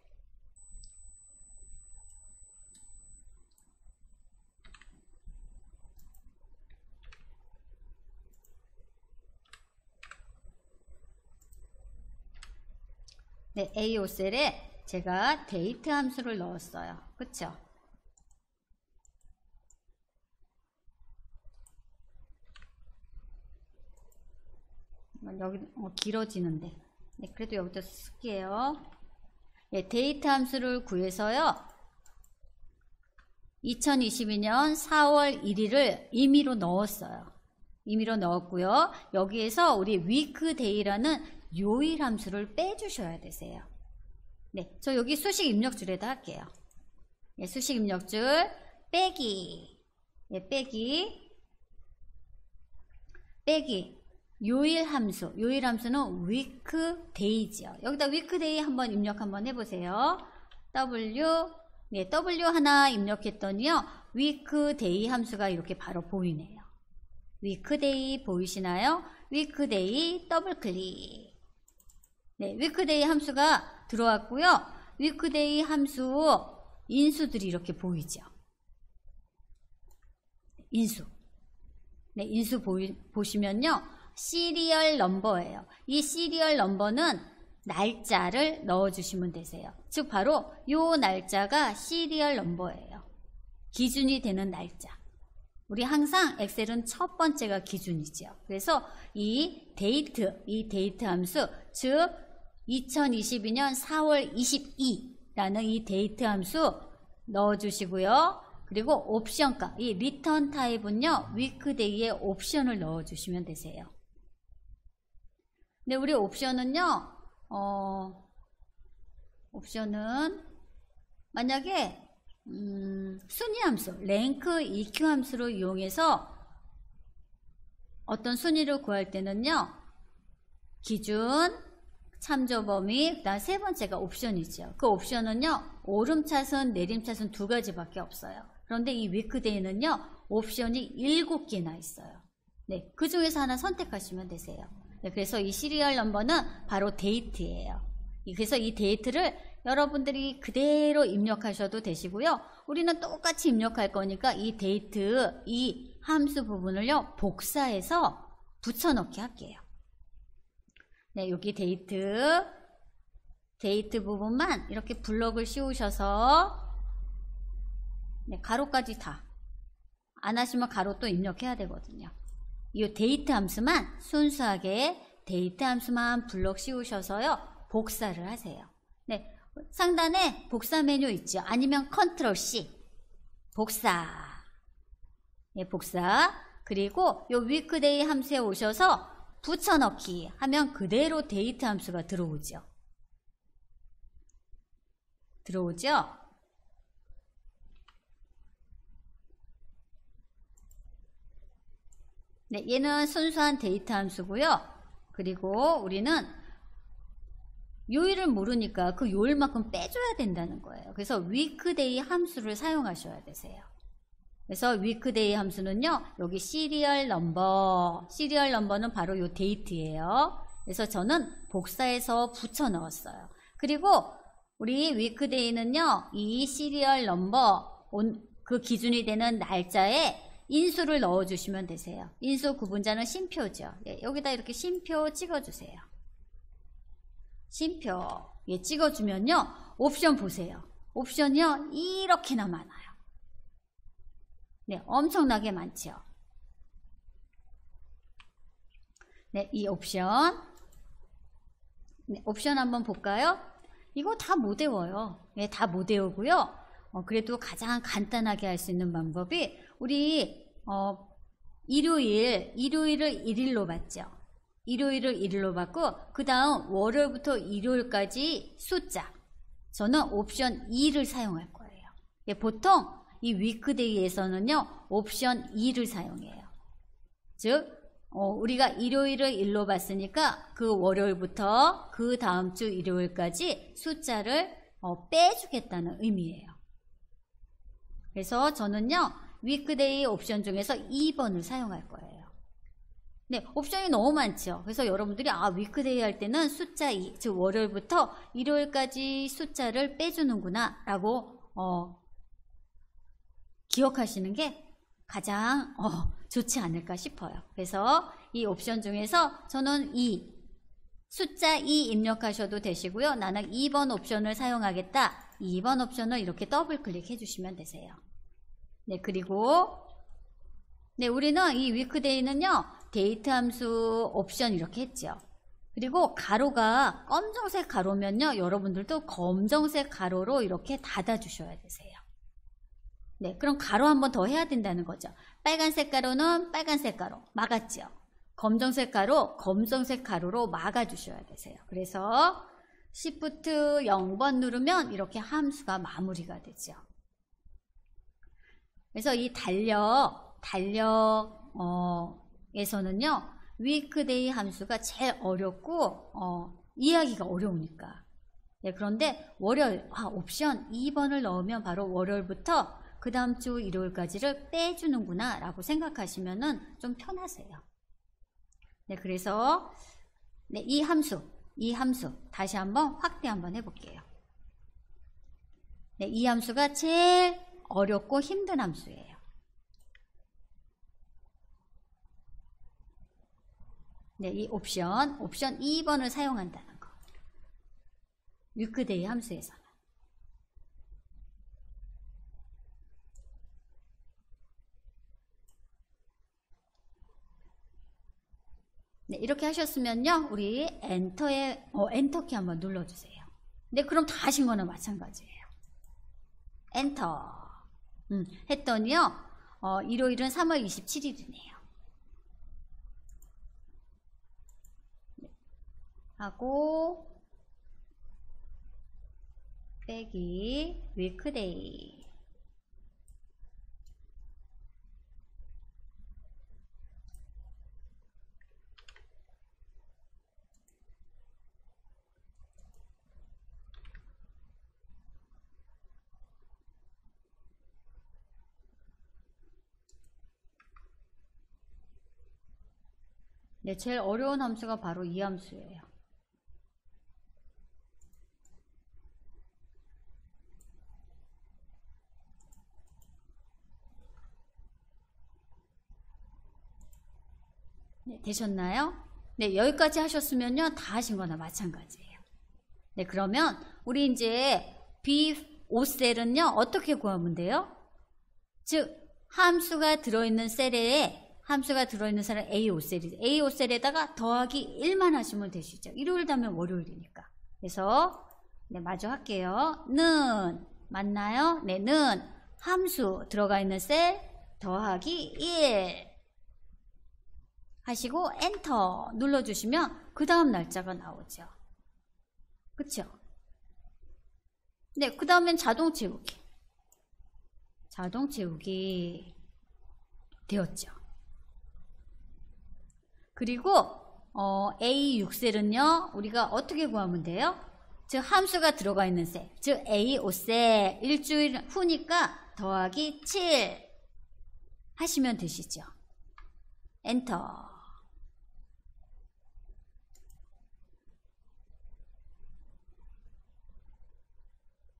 네, A5셀에 제가 데이트 함수를 넣었어요. 그쵸? 여기 길어지는데. 네, 그래도 여기다 쓸게요. 네, 데이트 함수를 구해서요, 2022년 4월 1일을 임의로 넣었어요. 임의로 넣었고요. 여기에서 우리 weekday라는 요일 함수를 빼주셔야 되세요. 네, 저 여기 수식 입력줄에다 할게요. 네, 수식 입력줄 빼기, 네, 빼기 요일 함수는 weekday죠. 여기다 weekday 한번 입력 한번 해보세요. 네, W 하나 입력했더니요, weekday 함수가 이렇게 바로 보이네요. weekday 보이시나요? weekday 더블 클릭. 네, weekday 함수가 들어왔고요. weekday 함수 인수들이 이렇게 보이죠. 인수. 네, 인수 보시면요, 시리얼 넘버예요. 이 시리얼 넘버는 날짜를 넣어주시면 되세요. 즉 바로 요 날짜가 시리얼 넘버예요. 기준이 되는 날짜. 우리 항상 엑셀은 첫 번째가 기준이죠. 그래서 이 데이트 함수, 즉 2022년 4월 22라는 이 데이트 함수 넣어주시고요. 그리고 옵션값, 이 리턴 타입은요, weekday에 옵션을 넣어주시면 되세요. 근데 우리 옵션은요, 옵션은 만약에 순위 함수, 랭크 EQ 함수를 이용해서 어떤 순위를 구할 때는요, 기준, 참조 범위, 그다음 세 번째가 옵션이죠. 그 옵션은요, 오름차순, 내림차순 두 가지밖에 없어요. 그런데 이 weekday는요, 옵션이 7개나 있어요. 네, 그 중에서 하나 선택하시면 되세요. 네, 그래서 이 시리얼 넘버는 바로 데이트예요. 그래서 이 데이트를 여러분들이 그대로 입력하셔도 되시고요. 우리는 똑같이 입력할 거니까 이 데이트, 이 함수 부분을요, 복사해서 붙여넣기 할게요. 네, 여기 데이트 부분만 이렇게 블럭을 씌우셔서, 네, 가로까지 다. 안 하시면 가로 또 입력해야 되거든요. 이 데이트 함수만, 순수하게 데이트 함수만 블럭 씌우셔서요, 복사를 하세요. 네, 상단에 복사 메뉴 있죠. 아니면 컨트롤 C. 복사. 네, 복사. 그리고 요 weekday 함수에 오셔서 붙여넣기 하면 그대로 데이트 함수가 들어오죠. 네, 얘는 순수한 데이트 함수고요. 그리고 우리는 요일을 모르니까 그 요일만큼 빼줘야 된다는 거예요. 그래서 weekday 함수를 사용하셔야 되세요. 그래서 weekday 함수는요, 여기 시리얼 넘버는 바로 요 데이트예요. 그래서 저는 복사해서 붙여 넣었어요. 그리고 우리 weekday는요, 이 시리얼 넘버, 그 기준이 되는 날짜에 인수를 넣어주시면 되세요. 인수 구분자는 쉼표죠. 예, 여기다 이렇게 쉼표 찍어주세요. 쉼표 예, 찍어주면요, 옵션 보세요. 옵션이요, 이렇게나 많아요. 네, 엄청나게 많죠. 네, 이 옵션. 네, 옵션 한번 볼까요? 이거 다 못 외워요. 네, 다 못 외우고요. 그래도 가장 간단하게 할 수 있는 방법이 우리 일요일을 1일로 받죠. 일요일을 1일로 받고 그 다음 월요일부터 일요일까지 숫자. 저는 옵션 2를 사용할 거예요. 예, 보통 이 위크데이에서는요, 옵션 2를 사용해요. 즉 우리가 일요일을 1로 봤으니까 그 월요일부터 그 다음 주 일요일까지 숫자를 빼주겠다는 의미예요. 그래서 저는요, 위크데이 옵션 중에서 2번을 사용할 거예요. 네, 옵션이 너무 많죠. 그래서 여러분들이 위크데이 할 때는 숫자 2, 즉 월요일부터 일요일까지 숫자를 빼주는구나 라고 기억하시는 게 가장 좋지 않을까 싶어요. 그래서 이 옵션 중에서 저는 숫자 2 입력하셔도 되시고요. 나는 2번 옵션을 사용하겠다. 2번 옵션을 이렇게 더블 클릭해 주시면 되세요. 네, 그리고 네, 우리는 이 위크데이는요, 데이트 함수 옵션 이렇게 했죠. 그리고 가로가 검정색 가로면요, 여러분들도 검정색 가로로 이렇게 닫아 주셔야 되세요. 네, 그럼 가로 한 번 더 해야 된다는 거죠. 빨간색 가로는 빨간색 가로 막았죠. 검정색 가로, 검정색 가로로 막아 주셔야 되세요. 그래서 Shift 0번 누르면 이렇게 함수가 마무리가 되죠. 그래서 이 달력에서는요, weekday 함수가 제일 어렵고 이해하기가 어려우니까. 네, 그런데 월요일 옵션 2번을 넣으면 바로 월요일부터 그 다음 주 일요일까지를 빼주는구나 라고 생각하시면은 좀 편하세요. 네, 그래서 네, 이 함수 다시 한번 확대 한번 해볼게요. 네, 이 함수가 제일 어렵고 힘든 함수예요. 네, 이 옵션 2번을 사용한다는 거. 위크데이 함수에서는. 네, 이렇게 하셨으면요, 우리 엔터키 한번 눌러주세요. 네, 그럼 다 하신 거는 마찬가지예요. 엔터. 했더니요, 일요일은 3월 27일이네요. 하고, 빼기, 위크데이. 네, 제일 어려운 함수가 바로 이 함수예요. 네, 되셨나요? 네, 여기까지 하셨으면요, 다 하신 거나 마찬가지예요. 네, 그러면 우리 이제 B5셀은요, 어떻게 구하면 돼요? 즉, 함수가 들어있는 셀에 A5셀이죠. A5셀에다가 더하기 1만 하시면 되시죠. 일요일 다음에 월요일이니까. 그래서 네, 마저 할게요. 는 맞나요? 네, 는 함수 들어가 있는 셀 더하기 1 하시고 엔터 눌러주시면 그 다음 날짜가 나오죠. 그쵸? 네, 그 다음엔 자동 채우기 되었죠. 그리고 A6셀은요, 우리가 어떻게 구하면 돼요? 즉 함수가 들어가 있는 셀, 즉 A5셀 일주일 후니까 더하기 7 하시면 되시죠. 엔터.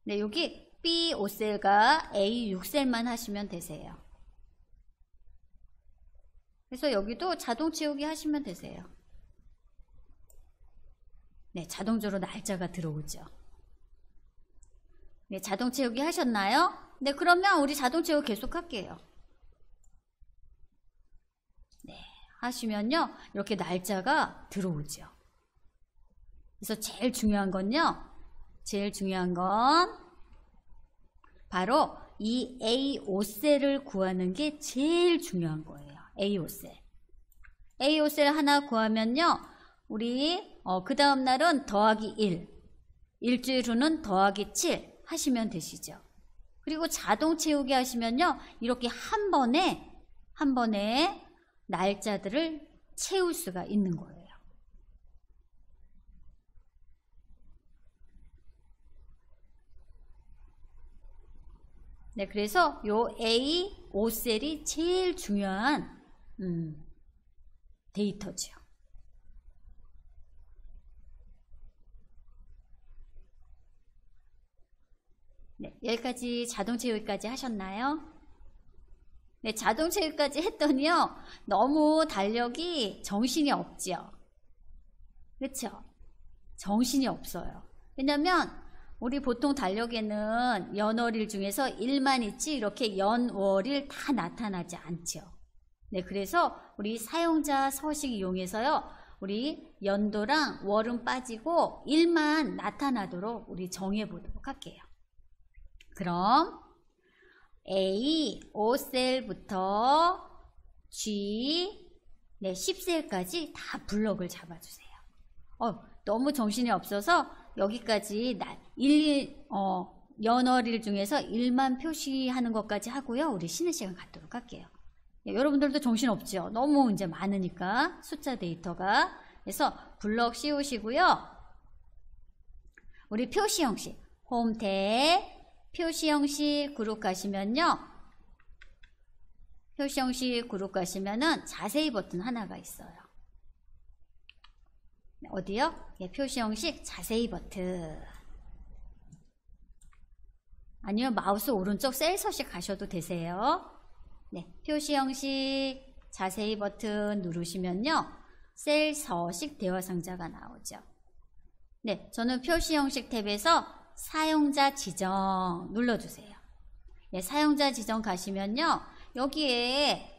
네, 여기 B 5셀과 A 6셀만 하시면 되세요. 그래서 여기도 자동 채우기 하시면 되세요. 네, 자동적으로 날짜가 들어오죠. 네, 자동 채우기 하셨나요? 네, 그러면 우리 자동 채우기 계속 할게요. 네, 하시면요, 이렇게 날짜가 들어오죠. 그래서 제일 중요한 건요, 바로 이 A5셀을 구하는 게 제일 중요한 거예요. A5셀. A5셀 하나 구하면요, 우리 그 다음 날은 더하기 1, 일주일 후는 더하기 7 하시면 되시죠. 그리고 자동 채우기 하시면요, 이렇게 한 번에 날짜들을 채울 수가 있는 거예요. 네, 그래서 요 A5셀이 제일 중요한 데이터죠. 네, 여기까지 자동 채우기까지 하셨나요? 네, 자동 채우기까지 했더니요, 너무 달력이 정신이 없죠. 그렇죠? 정신이 없어요. 왜냐면 우리 보통 달력에는 연월일 중에서 일만 있지 이렇게 연월일 다 나타나지 않죠. 네, 그래서 우리 사용자 서식 이용해서요, 우리 연도랑 월은 빠지고 일만 나타나도록 우리 정해 보도록 할게요. 그럼 A 5셀부터 G 10셀까지 다 블럭을 잡아주세요. 너무 정신이 없어서 여기까지 연월일 중에서 일만 표시하는 것까지 하고요. 우리 쉬는 시간 갖도록 할게요. 여러분들도 정신 없죠? 너무 이제 많으니까 숫자 데이터가. 그래서 블럭 씌우시고요. 우리 표시 형식 홈 탭 표시 형식 그룹 가시면요. 표시 형식 그룹 가시면은 자세히 버튼 하나가 있어요. 어디요? 예, 표시 형식 자세히 버튼. 아니면 마우스 오른쪽 셀 서식 가셔도 되세요. 네, 표시 형식 자세히 버튼 누르시면요, 셀 서식 대화 상자가 나오죠. 네, 저는 표시 형식 탭에서 사용자 지정 눌러주세요. 네, 사용자 지정 가시면요, 여기에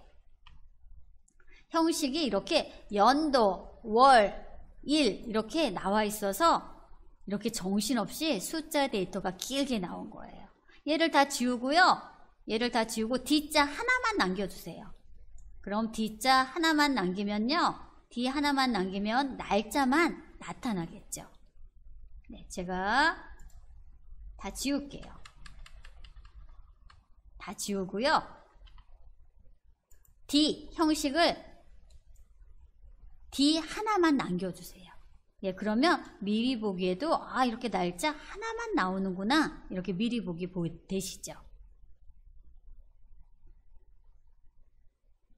형식이 이렇게 연도, 월, 일 이렇게 나와 있어서 이렇게 정신없이 숫자 데이터가 길게 나온 거예요. 얘를 다 지우고요. 얘를 다 지우고 D자 하나만 남겨주세요. 그럼 D자 하나만 남기면요, D 하나만 남기면 날짜만 나타나겠죠. 네, 제가 다 지울게요. 다 지우고요. D 형식을 D 하나만 남겨주세요. 예, 그러면 미리 보기에도 이렇게 날짜 하나만 나오는구나, 이렇게 미리 보기 되시죠.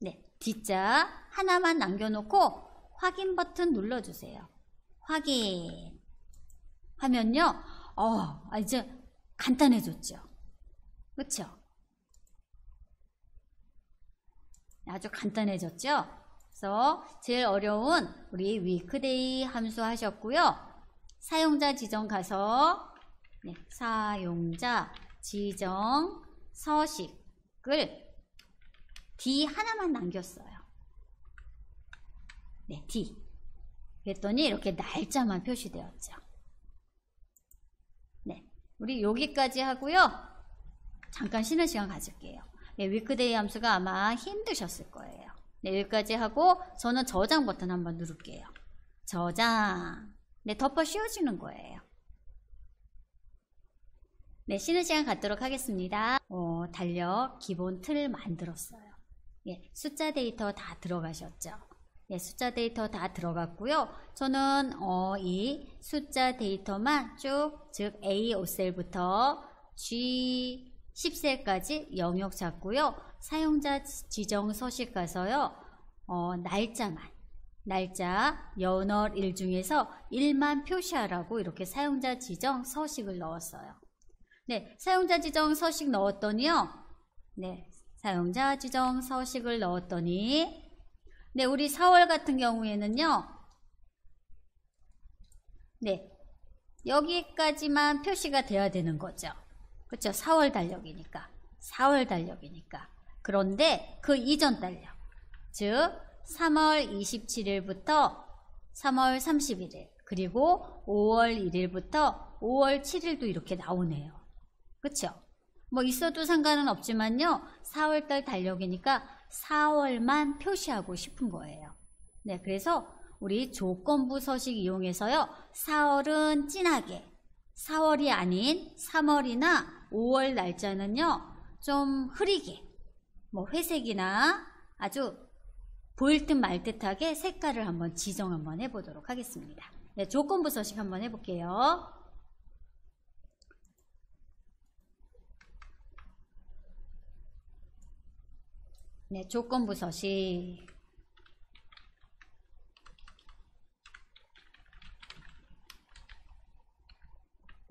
네, D자 하나만 남겨놓고 확인 버튼 눌러주세요. 확인 하면요, 이제 간단해졌죠. 그렇죠? 아주 간단해졌죠? 그래서 제일 어려운 우리 위크데이 함수 하셨고요. 사용자 지정 가서 사용자 지정 서식을 D 하나만 남겼어요. 네, D. 그랬더니 이렇게 날짜만 표시되었죠. 네, 우리 여기까지 하고요. 잠깐 쉬는 시간 가질게요. 네, 위크데이 함수가 아마 힘드셨을 거예요. 네, 여기까지 하고 저는 저장 버튼 한번 누를게요. 저장. 네, 덮어 씌워주는 거예요. 네, 쉬는 시간 갖도록 하겠습니다. 달력 기본 틀 만들었어요. 예, 숫자 데이터 다 들어가셨죠? 네, 숫자 데이터 다 들어갔고요. 저는 이 숫자 데이터만 쭉, 즉 A5셀부터 G 10셀까지 영역 잡고요. 사용자 지정 서식 가서요. 날짜 연월 일 중에서 일만 표시하라고 이렇게 사용자 지정 서식을 넣었어요. 네, 사용자 지정 서식 넣었더니요. 네, 사용자 지정 서식을 넣었더니 네, 우리 4월 같은 경우에는요. 네, 여기까지만 표시가 돼야 되는 거죠. 그렇죠? 4월 달력이니까. 4월 달력이니까. 그런데 그 이전 달력, 즉 3월 27일부터 3월 31일, 그리고 5월 1일부터 5월 7일도 이렇게 나오네요. 그렇죠? 뭐 있어도 상관은 없지만요. 4월달 달력이니까 4월만 표시하고 싶은 거예요. 네, 그래서 우리 조건부 서식 이용해서요. 4월은 진하게, 4월이 아닌 3월이나 5월 날짜는요. 좀 흐리게, 뭐 회색이나 아주 보일 듯 말 듯하게 색깔을 한번 지정 한번 해보도록 하겠습니다. 네, 조건부 서식 한번 해볼게요. 네, 조건부 서식.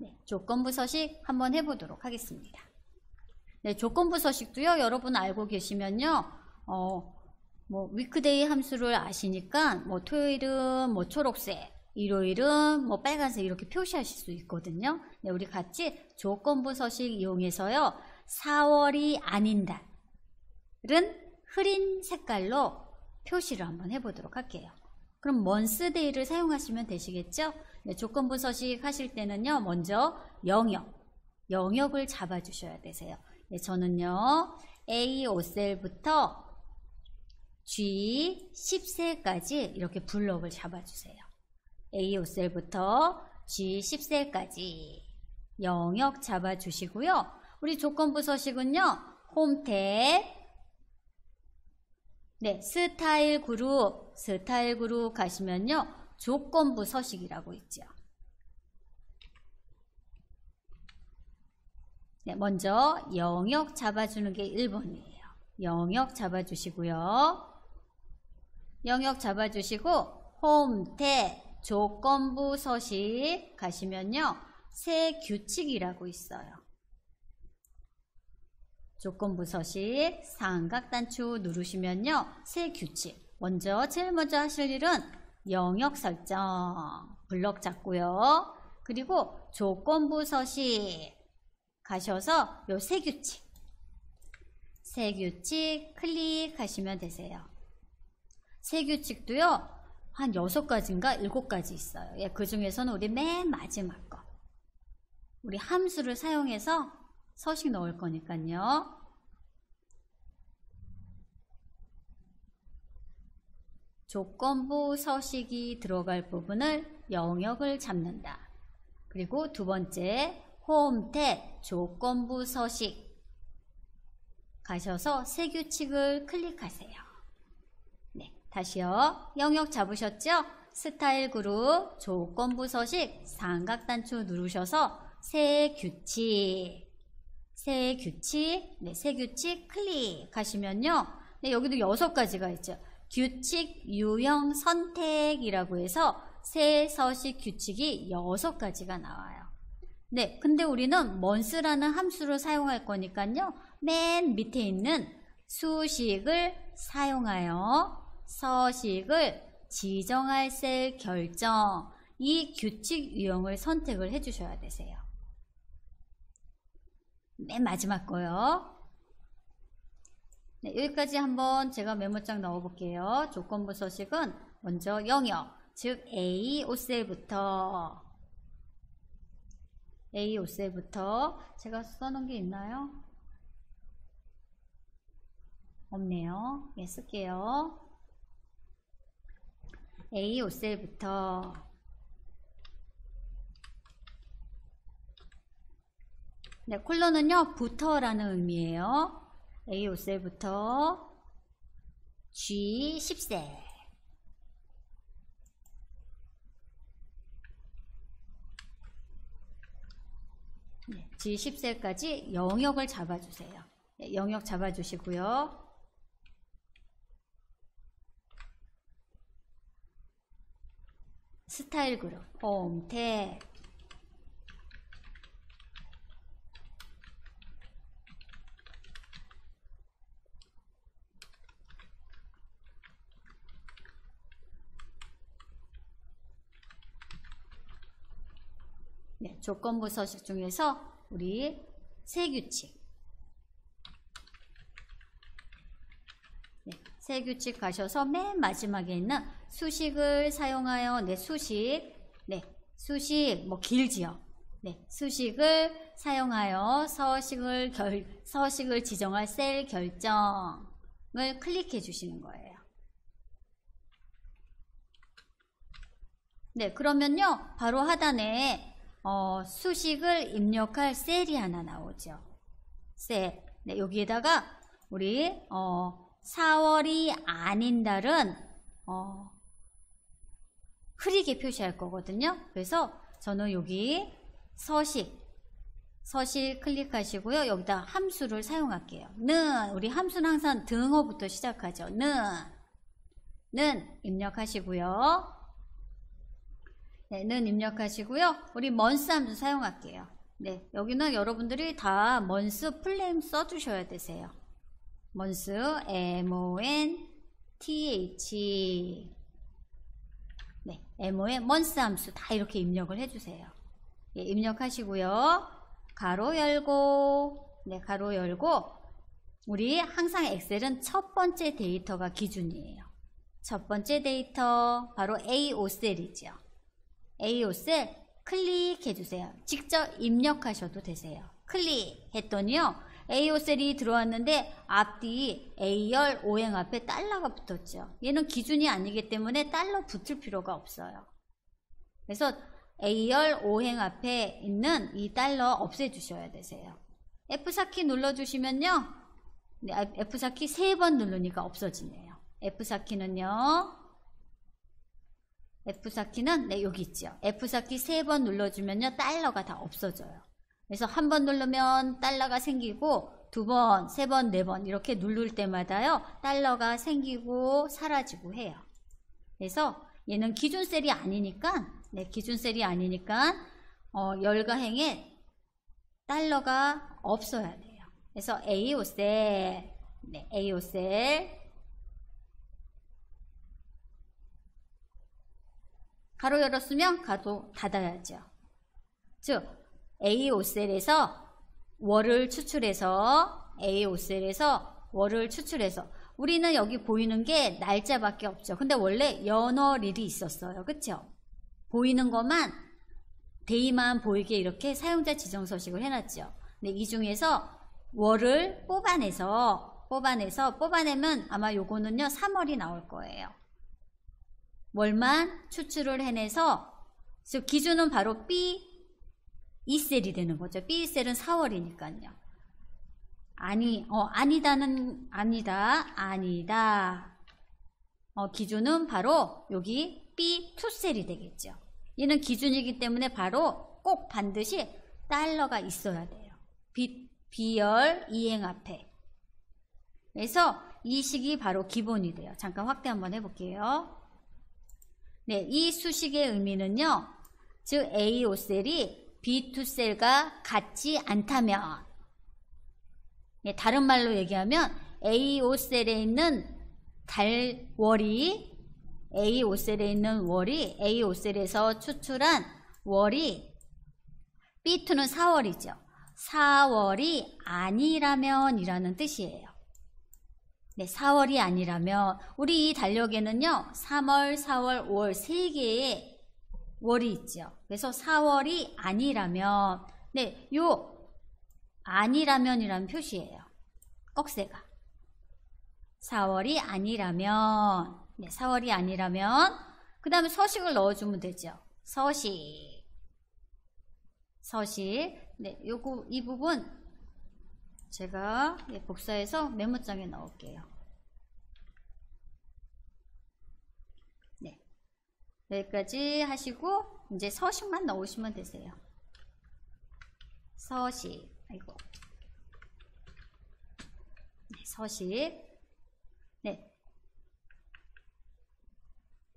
네, 조건부 서식 한번 해보도록 하겠습니다. 네, 조건부 서식도요, 여러분 알고 계시면요, 뭐, 위크데이 함수를 아시니까, 뭐, 토요일은 뭐, 초록색, 일요일은 뭐, 빨간색 이렇게 표시하실 수 있거든요. 네, 우리 같이 조건부 서식 이용해서요, 4월이 아닌 달은 흐린 색깔로 표시를 한번 해보도록 할게요. 그럼 먼스데이를 사용하시면 되시겠죠? 네, 조건부 서식 하실 때는요, 먼저 영역을 잡아주셔야 되세요. 네, 저는요, A 5셀부터 G 10셀까지 이렇게 블럭을 잡아주세요. A 5셀부터 G 10셀까지 영역 잡아주시고요. 우리 조건부 서식은요, 홈 탭, 네, 스타일 그룹 가시면요, 조건부 서식이라고 있죠. 네, 먼저 영역 잡아주는 게 1번이에요. 영역 잡아주시고요. 영역 잡아주시고 홈 탭 조건부 서식 가시면요, 새 규칙이라고 있어요. 조건부 서식 삼각단추 누르시면요, 새 규칙. 제일 먼저 하실 일은 영역 설정 블럭 잡고요. 그리고 조건부 서식 가셔서 요 새 규칙 클릭하시면 되세요. 새 규칙도요, 한 6가지인가 7가지 있어요. 예, 그 중에서는 우리 맨 마지막 거, 우리 함수를 사용해서 서식 넣을 거니까요. 조건부 서식이 들어갈 부분을 영역을 잡는다. 그리고 두 번째, 홈 탭 조건부 서식 가셔서 새 규칙을 클릭하세요. 네, 다시요. 영역 잡으셨죠? 스타일 그룹 조건부 서식 삼각단추 누르셔서 새 규칙, 새 규칙 클릭하시면요. 네, 여기도 6가지가 있죠. 규칙 유형 선택이라고 해서 새 서식 규칙이 6가지가 나와요. 네, 근데 우리는 month라는 함수를 사용할 거니까요. 맨 밑에 있는 수식을 사용하여 서식을 지정할 셀 결정, 이 규칙 유형을 선택을 해주셔야 되세요. 맨 마지막 거요. 네, 여기까지 한번 제가 메모장 넣어 볼게요. 조건부 서식은 먼저 영역, 즉 A 5셀부터 제가 써놓은 게 있나요? 없네요. 네, 쓸게요. A 5셀부터 네, 콜론은요, 부터라는 의미예요. A 5셀부터 G 10셀. G10셀까지 영역을 잡아주세요. 네, 영역 잡아주시고요. 스타일 그룹, 홈, 탭. 네, 조건부 서식 중에서 우리 세 규칙. 네, 세 규칙 가셔서 맨 마지막에 있는 수식을 사용하여, 네, 수식, 네, 수식, 뭐 길지요. 네, 수식을 사용하여 서식을 지정할 셀 결정을 클릭해 주시는 거예요. 네, 그러면요, 바로 하단에 수식을 입력할 셀이 하나 나오죠. 셀. 네, 여기에다가 우리 4월이 아닌 달은 흐리게 표시할 거거든요. 그래서 저는 여기 서식 클릭하시고요. 여기다 함수를 사용할게요. 는, 우리 함수는 항상 등호부터 시작하죠. 는 입력하시고요. 네, 는 입력하시고요. 우리 month 함수 사용할게요. 네, 여기는 여러분들이 다 month 풀네임 써주셔야 되세요. month, month. 네, month 함수 다 이렇게 입력을 해주세요. 예, 입력하시고요. 가로 열고, 네, 가로 열고, 우리 항상 엑셀은 첫 번째 데이터가 기준이에요. 첫 번째 데이터, 바로 A5셀이죠. A5셀 클릭해주세요. 직접 입력하셔도 되세요. 클릭했더니요, A5셀이 들어왔는데 앞뒤 A열 오행 앞에 달러가 붙었죠. 얘는 기준이 아니기 때문에 달러 붙을 필요가 없어요. 그래서 A열 오행 앞에 있는 이 달러 없애주셔야 되세요. F4키 눌러주시면요, 네, F4키 3번 누르니까 없어지네요. F4키는 네, 여기 있죠. F4키 3번 눌러주면요, 달러가 다 없어져요. 그래서 한 번 누르면 달러가 생기고, 2번, 3번, 4번 이렇게 누를 때마다요, 달러가 생기고 사라지고 해요. 그래서 얘는 기준셀이 아니니까, 네, 기준셀이 아니니까 열가행에 달러가 없어야 돼요. 그래서 A5셀, 네, A5셀 가로 열었으면 가로 닫아야죠. 즉 A5셀에서 월을 추출해서 우리는 여기 보이는 게 날짜밖에 없죠. 근데 원래 연월일이 있었어요. 그쵸? 보이는 것만, 데이만 보이게 이렇게 사용자 지정 서식을 해놨죠. 근데 이 중에서 월을 뽑아내면 아마 요거는요 3월이 나올 거예요. 월만 추출을 해내서, 즉 기준은 바로 B2셀이 되는 거죠. B2셀은 4월이니까요. 아니다. 기준은 바로 여기 B2셀이 되겠죠. 얘는 기준이기 때문에 바로 꼭 반드시 달러가 있어야 돼요. B열 이행 앞에. 그래서 이 식이 바로 기본이 돼요. 잠깐 확대 한번 해볼게요. 네, 이 수식의 의미는요, 즉 A5셀이 B2셀과 같지 않다면, 예, 다른 말로 얘기하면 A5셀에 있는 A5셀에서 추출한 월이 B2는 4월이죠. 4월이 아니라면 이라는 뜻이에요. 네, 4월이 아니라면, 우리 이 달력에는요 3월, 4월, 5월 3개의 월이 있죠. 그래서 4월이 아니라면, 네, 요 아니라면이라는 표시예요. 꺽쇠가 4월이 아니라면, 네, 4월이 아니라면 그 다음에 서식을 넣어주면 되죠. 서식. 네, 이 부분 제가 복사해서 메모장에 넣을게요. 네, 여기까지 하시고 이제 서식만 넣으시면 되세요. 서식. 아이고. 네, 서식. 네.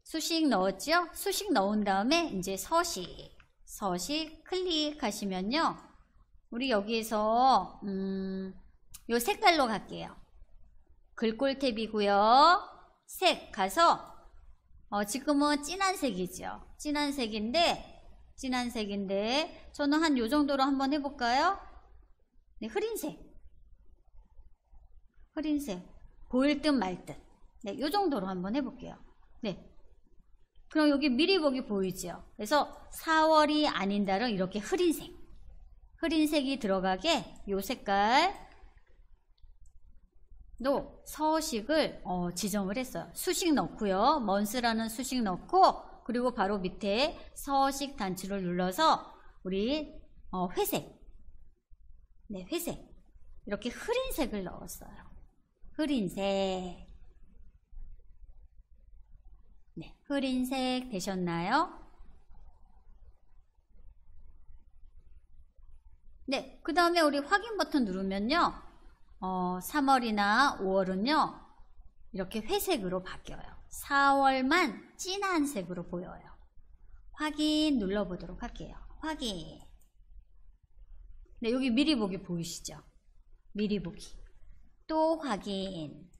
수식 넣었죠? 수식 넣은 다음에 이제 서식. 서식 클릭하시면요. 우리 여기에서 요 색깔로 갈게요. 글꼴 탭이고요. 색 가서 지금은 진한 색이죠. 진한 색인데 저는 한 요 정도로 한번 해볼까요? 네, 흐린색 보일 듯 말 듯. 네, 요 정도로 한번 해볼게요. 네. 그럼 여기 미리 보기 보이죠? 그래서 4월이 아닌 달은 이렇게 흐린색이 들어가게 요 색깔로 서식을 지정을 했어요. 수식 넣고요. 먼스라는 수식 넣고 그리고 바로 밑에 서식 단추를 눌러서 우리 회색. 네, 회색. 이렇게 흐린색을 넣었어요. 흐린색. 네, 흐린색 되셨나요? 네, 그 다음에 우리 확인 버튼 누르면요. 3월이나 5월은요. 이렇게 회색으로 바뀌어요. 4월만 진한 색으로 보여요. 확인 눌러보도록 할게요. 확인. 네, 여기 미리 보기 보이시죠? 미리 보기. 또 확인.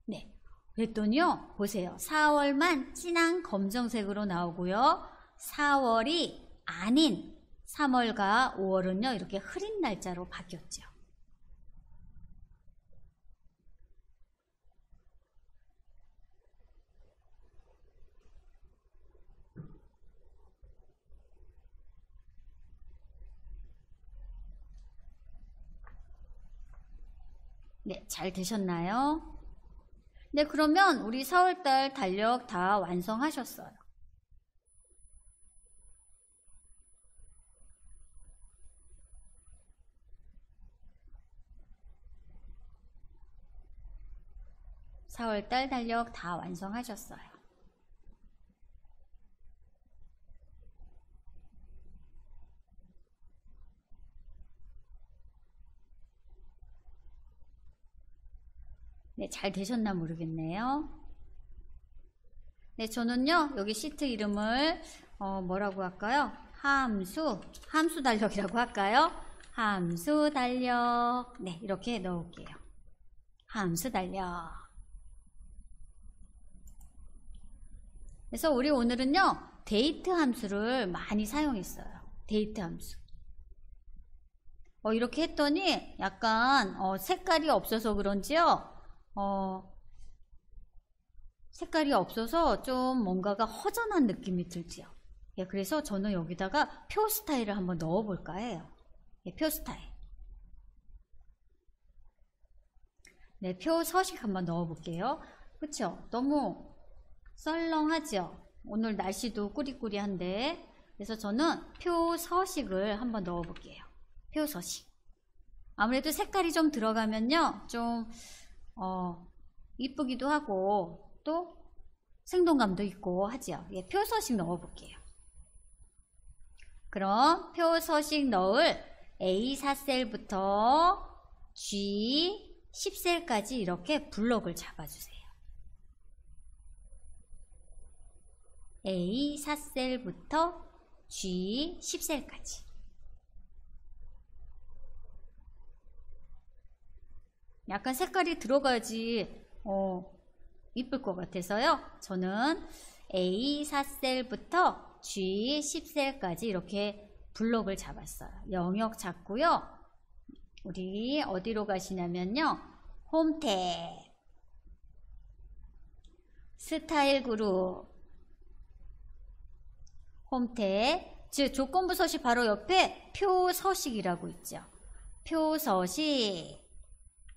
네. 그랬더니요. 보세요. 4월만 진한 검정색으로 나오고요. 4월이 아닌 3월과 5월은요. 이렇게 흐린 날짜로 바뀌었죠. 네, 잘 되셨나요? 네, 그러면 우리 4월달 달력 다 완성하셨어요. (4월달) 달력 다 완성하셨어요. 네, 잘 되셨나 모르겠네요. 네, 저는요, 여기 시트 이름을, 뭐라고 할까요? 함수 달력이라고 할까요? 함수 달력. 네, 이렇게 넣을게요. 함수 달력. 그래서 우리 오늘은요, 데이트 함수를 많이 사용했어요. 데이트 함수. 이렇게 했더니 약간, 색깔이 없어서 그런지요, 색깔이 없어서 좀 뭔가가 허전한 느낌이 들지요. 예, 그래서 저는 여기다가 표 스타일을 한번 넣어볼까 해요. 예, 표 스타일. 네, 표 서식 한번 넣어볼게요. 그쵸? 너무 썰렁하죠? 오늘 날씨도 꾸리꾸리한데. 그래서 저는 표 서식을 한번 넣어볼게요. 표 서식. 아무래도 색깔이 좀 들어가면요. 좀 이쁘기도 하고 또 생동감도 있고 하죠. 예, 표 서식 넣어볼게요. 그럼 표 서식 넣을 A4셀부터 G10셀까지 이렇게 블록을 잡아주세요. A4셀부터 G10셀까지. 약간 색깔이 들어가야지 이쁠 것 같아서요. 저는 A4셀부터 G10셀까지 이렇게 블록을 잡았어요. 영역 잡고요. 우리 어디로 가시냐면요. 홈 탭, 스타일 그룹, 홈 탭, 즉 조건부 서식 바로 옆에 표 서식이라고 있죠. 표 서식.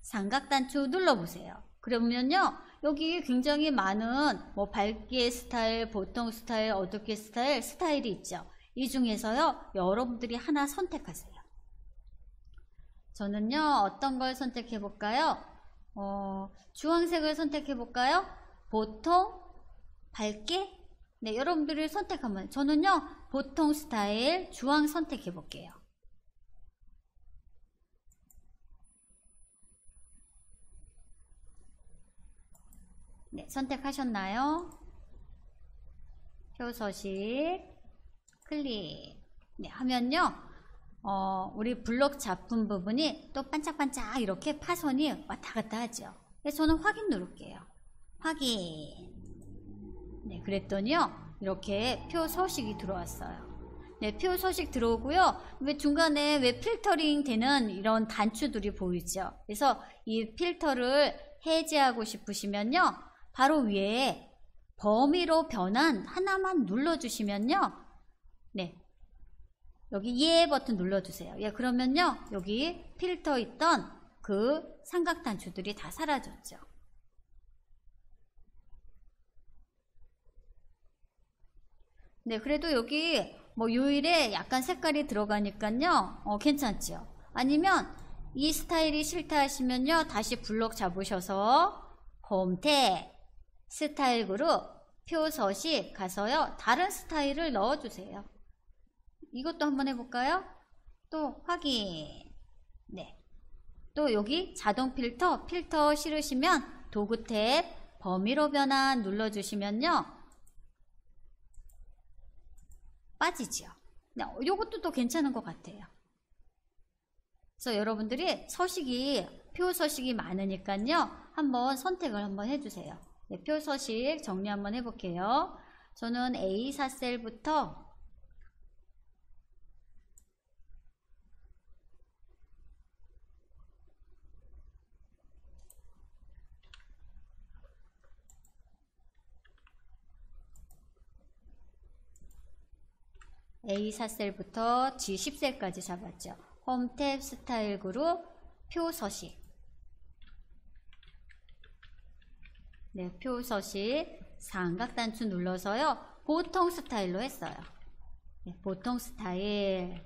삼각단추 눌러보세요. 그러면요, 여기 굉장히 많은 뭐 밝게 스타일, 보통 스타일, 어둡게 스타일이 있죠. 이 중에서요, 여러분들이 하나 선택하세요. 저는요, 어떤 걸 선택해 볼까요? 주황색을 선택해 볼까요? 보통, 밝게? 네, 여러분들이 선택하면, 저는요, 보통 스타일, 주황 선택해 볼게요. 네, 선택하셨나요? 표 서식 클릭. 네, 하면요. 우리 블록 잡힌 부분이 또 반짝반짝 이렇게 파선이 왔다 갔다 하죠. 그래서 저는 확인 누를게요. 확인. 네, 그랬더니요. 이렇게 표 서식이 들어왔어요. 네, 표 서식 들어오고요. 왜 중간에 왜 필터링 되는 이런 단추들이 보이죠? 그래서 이 필터를 해제하고 싶으시면요. 바로 위에 범위로 변환 하나만 눌러주시면요. 네. 여기 예 버튼 눌러주세요. 예, 그러면요. 여기 필터 있던 그 삼각 단추들이 다 사라졌죠. 네, 그래도 여기 뭐 요일에 약간 색깔이 들어가니까요. 괜찮죠. 아니면 이 스타일이 싫다 하시면요. 다시 블록 잡으셔서 홈 탭 스타일 그룹 표 서식 가서요. 다른 스타일을 넣어주세요. 이것도 한번 해볼까요? 또 확인. 네. 또 여기 자동 필터 싫으시면 도구 탭 범위로 변환 눌러주시면요. 빠지죠. 네, 요것도 또 괜찮은 것 같아요. 그래서 여러분들이 표 서식이 많으니까요. 한번 선택을 한번 해주세요. 네, 표 서식 정리 한번 해볼게요. 저는 A4 셀부터 A4 셀부터 G10셀까지 잡았죠. 홈 탭 스타일 그룹 표 서식. 네, 표 서식 삼각 단추 눌러서요. 보통 스타일로 했어요. 네, 보통 스타일.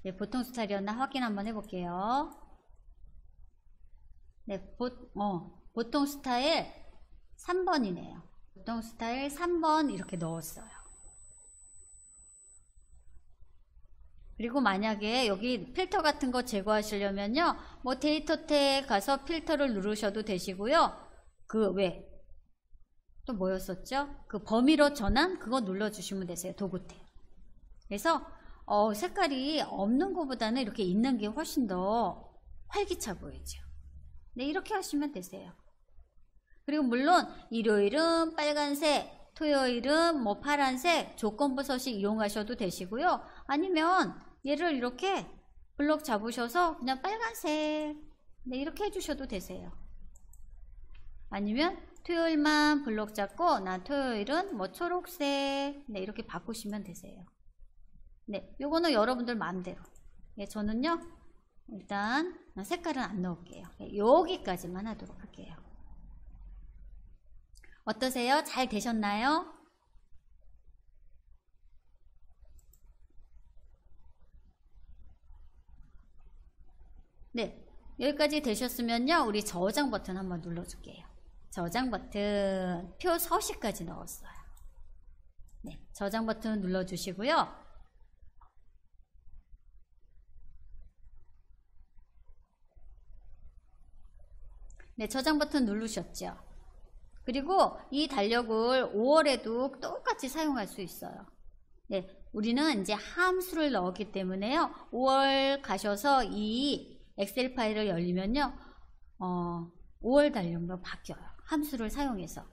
네, 보통 스타일이었나 확인 한번 해볼게요. 네, 보통 스타일 3번이네요. 보통 스타일 3번 이렇게 넣었어요. 그리고 만약에 여기 필터 같은 거 제거하시려면요. 뭐 데이터 탭 가서 필터를 누르셔도 되시고요. 또 뭐였었죠? 그 범위로 전환 그거 눌러주시면 되세요. 도구 탭. 그래서 색깔이 없는 것보다는 이렇게 있는 게 훨씬 더 활기차 보이죠. 네, 이렇게 하시면 되세요. 그리고 물론 일요일은 빨간색, 토요일은 뭐 파란색 조건부 서식 이용하셔도 되시고요. 아니면 얘를 이렇게 블록 잡으셔서 그냥 빨간색 네, 이렇게 해주셔도 되세요. 아니면 토요일만 블록 잡고 나 토요일은 뭐 초록색 네, 이렇게 바꾸시면 되세요. 네, 요거는 여러분들 마음대로. 네, 저는요 일단 색깔은 안 넣을게요. 네, 여기까지만 하도록 할게요. 어떠세요? 잘 되셨나요? 네, 여기까지 되셨으면요. 우리 저장 버튼 한번 눌러줄게요. 저장 버튼 표 서식까지 넣었어요. 네, 저장 버튼 눌러주시고요. 네, 저장 버튼 누르셨죠? 그리고 이 달력을 5월에도 똑같이 사용할 수 있어요. 네, 우리는 이제 함수를 넣었기 때문에요. 5월 가셔서 이 엑셀 파일을 열리면요. 5월 달력으로 바뀌어요. 함수를 사용해서.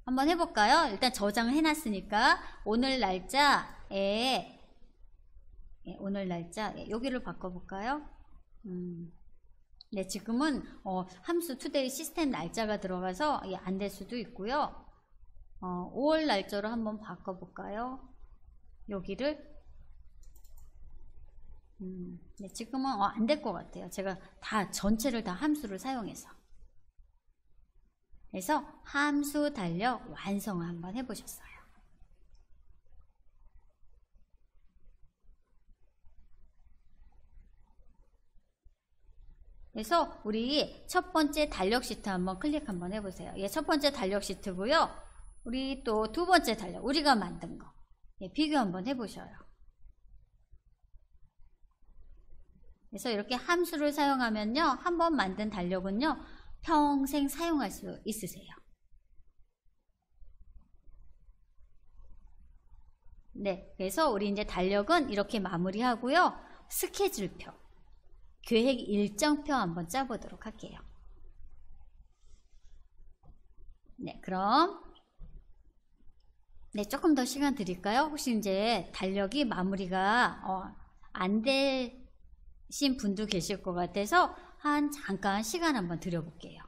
한번 해볼까요? 일단 저장을 해놨으니까 오늘 날짜에 오늘 날짜 여기를 바꿔볼까요? 네, 지금은 함수 투데이 시스템 날짜가 들어가서 안 될 수도 있고요. 5월 날짜로 한번 바꿔볼까요? 여기를 네, 지금은 안 될 것 같아요. 제가 다 전체를 다 함수를 사용해서. 그래서 함수 달력 완성을 한번 해보셨어요. 그래서 우리 첫 번째 달력 시트 한번 클릭 한번 해보세요. 예, 첫 번째 달력 시트고요. 우리 또 두 번째 달력 우리가 만든 거 예, 비교 한번 해보셔요. 그래서 이렇게 함수를 사용하면요. 한번 만든 달력은요. 평생 사용할 수 있으세요. 네, 그래서 우리 이제 달력은 이렇게 마무리하고요. 스케줄표, 계획 일정표 한번 짜보도록 할게요. 네, 그럼 네, 조금 더 시간 드릴까요? 혹시 이제 달력이 마무리가 안 되신 분도 계실 것 같아서 잠깐 시간 한번 드려볼게요.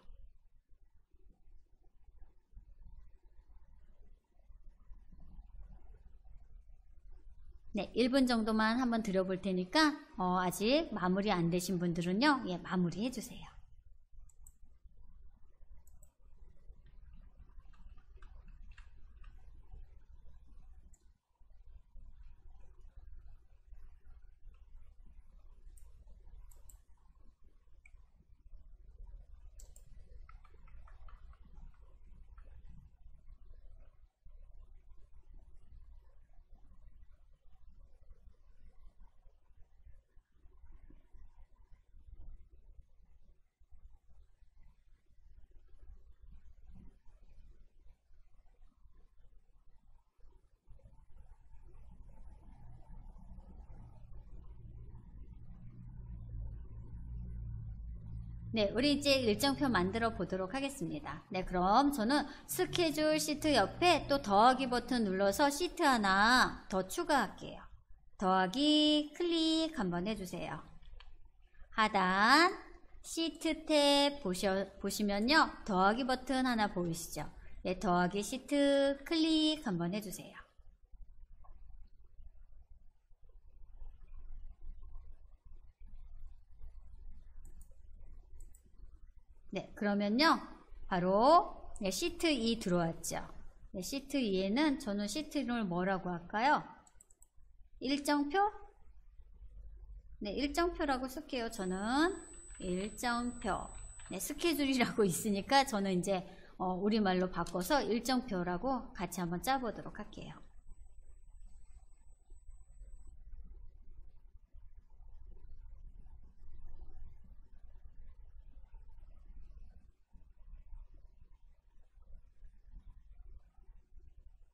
네, 1분 정도만 한번 드려볼 테니까 아직 마무리 안 되신 분들은요, 예, 마무리 해주세요. 네, 우리 이제 일정표 만들어 보도록 하겠습니다. 네, 그럼 저는 스케줄 시트 옆에 또 더하기 버튼 눌러서 시트 하나 더 추가할게요. 더하기 클릭 한번 해주세요. 하단 시트 탭 보시면요, 더하기 버튼 하나 보이시죠? 네, 더하기 시트 클릭 한번 해주세요. 네, 그러면요, 바로 네, 시트 2 들어왔죠. 네, 시트 2에는 저는 시트를 뭐라고 할까요? 일정표? 네, 일정표라고 쓸게요. 저는 일정표. 네, 스케줄이라고 있으니까 저는 이제 우리말로 바꿔서 일정표라고 같이 한번 짜보도록 할게요.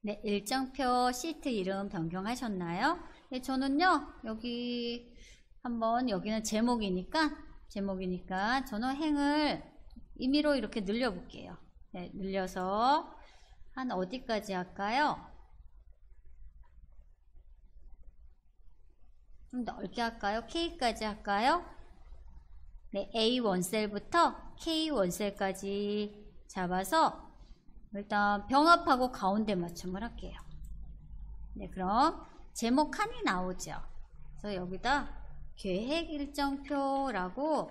네, 일정표 시트 이름 변경하셨나요? 네, 저는요, 여기는 제목이니까 저는 행을 임의로 이렇게 늘려볼게요. 네, 늘려서 한 어디까지 할까요? 좀 넓게 할까요? K까지 할까요? 네, A1셀부터 K1셀까지 잡아서 일단 병합하고 가운데 맞춤을 할게요. 네, 그럼 제목 칸이 나오죠. 그래서 여기다 계획 일정표라고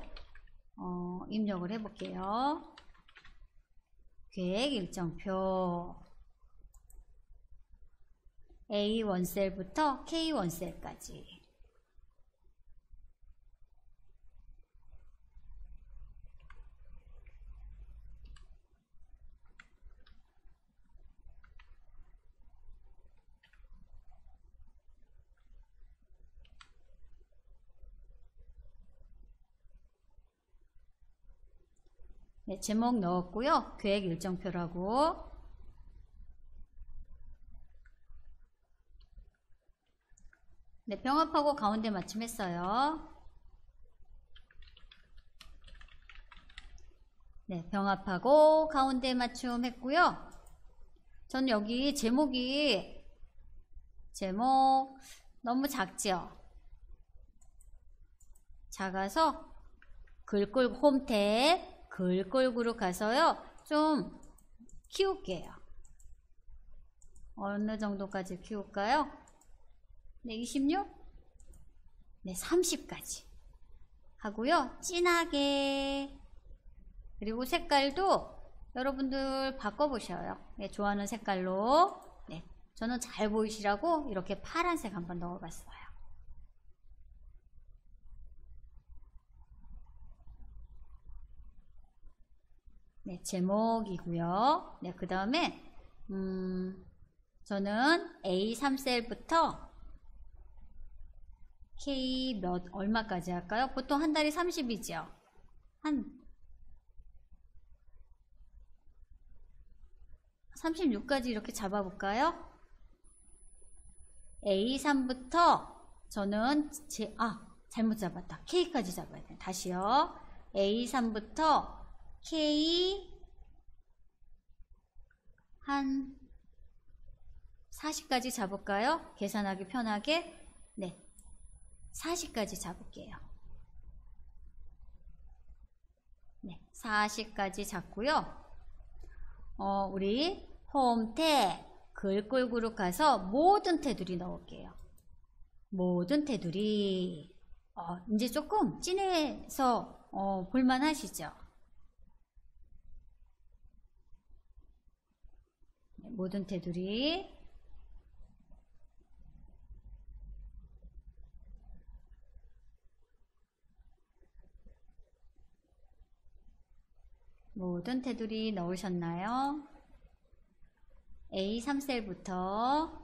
입력을 해볼게요. 계획 일정표 A1셀부터 K1셀까지. 네, 제목 넣었고요. 계획 일정표라고. 네, 병합하고 가운데 맞춤했어요. 네, 병합하고 가운데 맞춤했고요. 전 여기 제목 너무 작죠? 작아서 글꼴 홈탭 글꼴구로 가서요, 좀 키울게요. 어느 정도까지 키울까요? 네, 26? 네, 30까지 하고요. 진하게. 그리고 색깔도 여러분들 바꿔보셔요. 네, 좋아하는 색깔로. 네, 저는 잘 보이시라고 이렇게 파란색 한번 넣어봤어요. 네, 제목이고요. 네, 그 다음에 저는 A3셀부터 K 얼마까지 할까요? 보통 한 달이 30이죠. 한 36까지 이렇게 잡아볼까요? A3부터 저는 잘못 잡았다. K까지 잡아야 돼. 다시요. A3부터 K 한 40까지 잡을까요? 계산하기 편하게. 네, 40까지 잡을게요. 네, 40까지 잡고요. 우리 홈태 글꼴 그룹 가서 모든 테두리 넣을게요. 모든 테두리. 이제 조금 진해서 볼만하시죠? 네, 모든 테두리. 모든 테두리 넣으셨나요? A3셀부터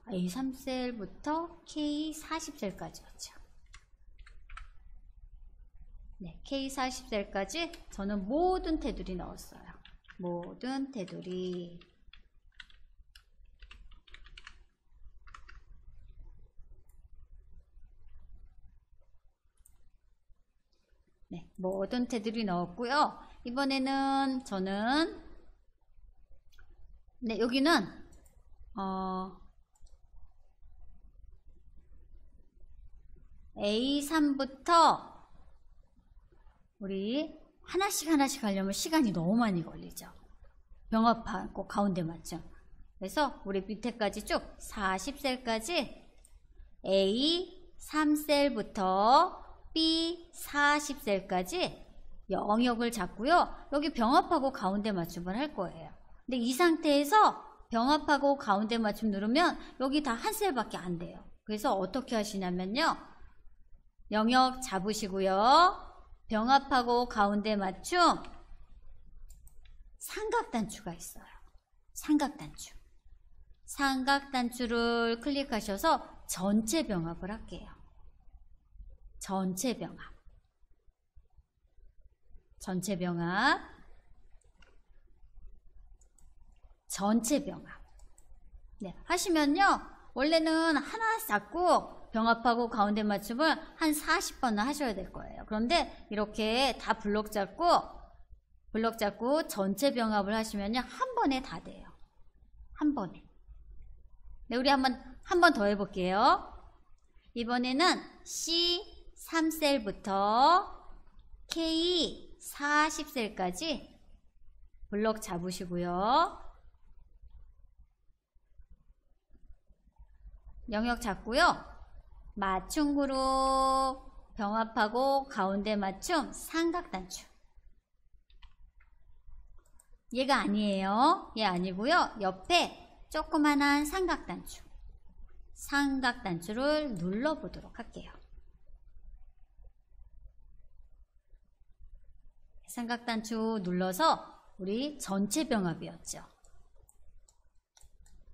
A3셀부터 K40셀까지였죠. 네, K40셀까지 저는 모든 테두리 넣었어요. 모든 테두리. 네, 모든 테두리 넣었고요. 이번에는 저는 네, 여기는 A3부터 우리 하나씩 하려면 시간이 너무 많이 걸리죠. 병합하고 가운데 맞죠. 그래서 우리 밑에까지 쭉 40셀까지 A3셀부터 B40셀까지 영역을 잡고요. 여기 병합하고 가운데 맞춤을 할 거예요. 근데 이 상태에서 병합하고 가운데 맞춤 누르면 여기 다 한 셀밖에 안 돼요. 그래서 어떻게 하시냐면요. 영역 잡으시고요. 병합하고 가운데 맞춤 삼각단추가 있어요. 삼각단추. 삼각단추를 클릭하셔서 전체 병합을 할게요. 전체 병합. 전체 병합. 전체 병합. 네, 하시면요. 원래는 하나 잡고 병합하고 가운데 맞춤을 한 40번은 하셔야 될 거예요. 그런데 이렇게 다 블록 잡고 전체 병합을 하시면요. 한 번에 다 돼요. 한 번에. 네, 우리 한 번 더 해볼게요. 이번에는 C3셀부터 K40셀까지 블록 잡으시고요. 영역 잡고요. 맞춤 그룹 병합하고 가운데 맞춤 삼각단추. 얘가 아니에요. 얘 아니고요. 옆에 조그만한 삼각단추. 삼각단추를 눌러보도록 할게요. 삼각단추 눌러서 우리 전체 병합이었죠.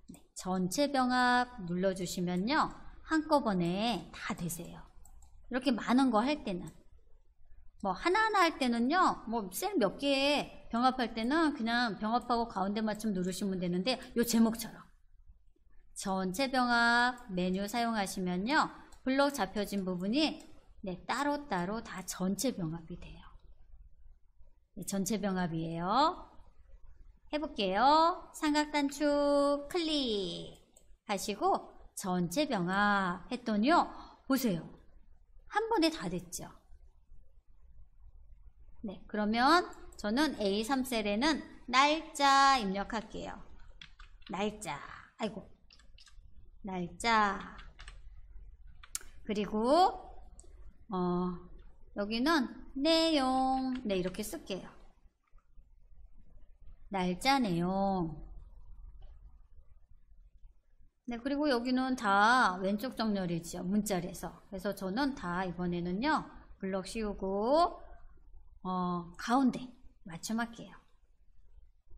네, 전체 병합 눌러주시면요. 한꺼번에 다 되세요. 이렇게 많은 거 할 때는. 뭐 하나하나 할 때는요. 뭐 셀 몇 개에 병합할 때는 그냥 병합하고 가운데 맞춤 누르시면 되는데 요 제목처럼. 전체 병합 메뉴 사용하시면요. 블록 잡혀진 부분이 네, 따로따로 다 전체 병합이 돼요. 네, 전체 병합이에요. 해볼게요. 삼각단추 클릭 하시고 전체 병합 했더니요. 보세요. 한 번에 다 됐죠. 네, 그러면 저는 A3셀에는 날짜 입력할게요. 날짜. 아이고. 날짜. 그리고 여기는 내용. 네, 이렇게 쓸게요. 날짜 내용. 네, 그리고 여기는 다 왼쪽 정렬이죠. 문자리에서. 그래서 저는 다 이번에는요. 블럭 씌우고 가운데 맞춤할게요.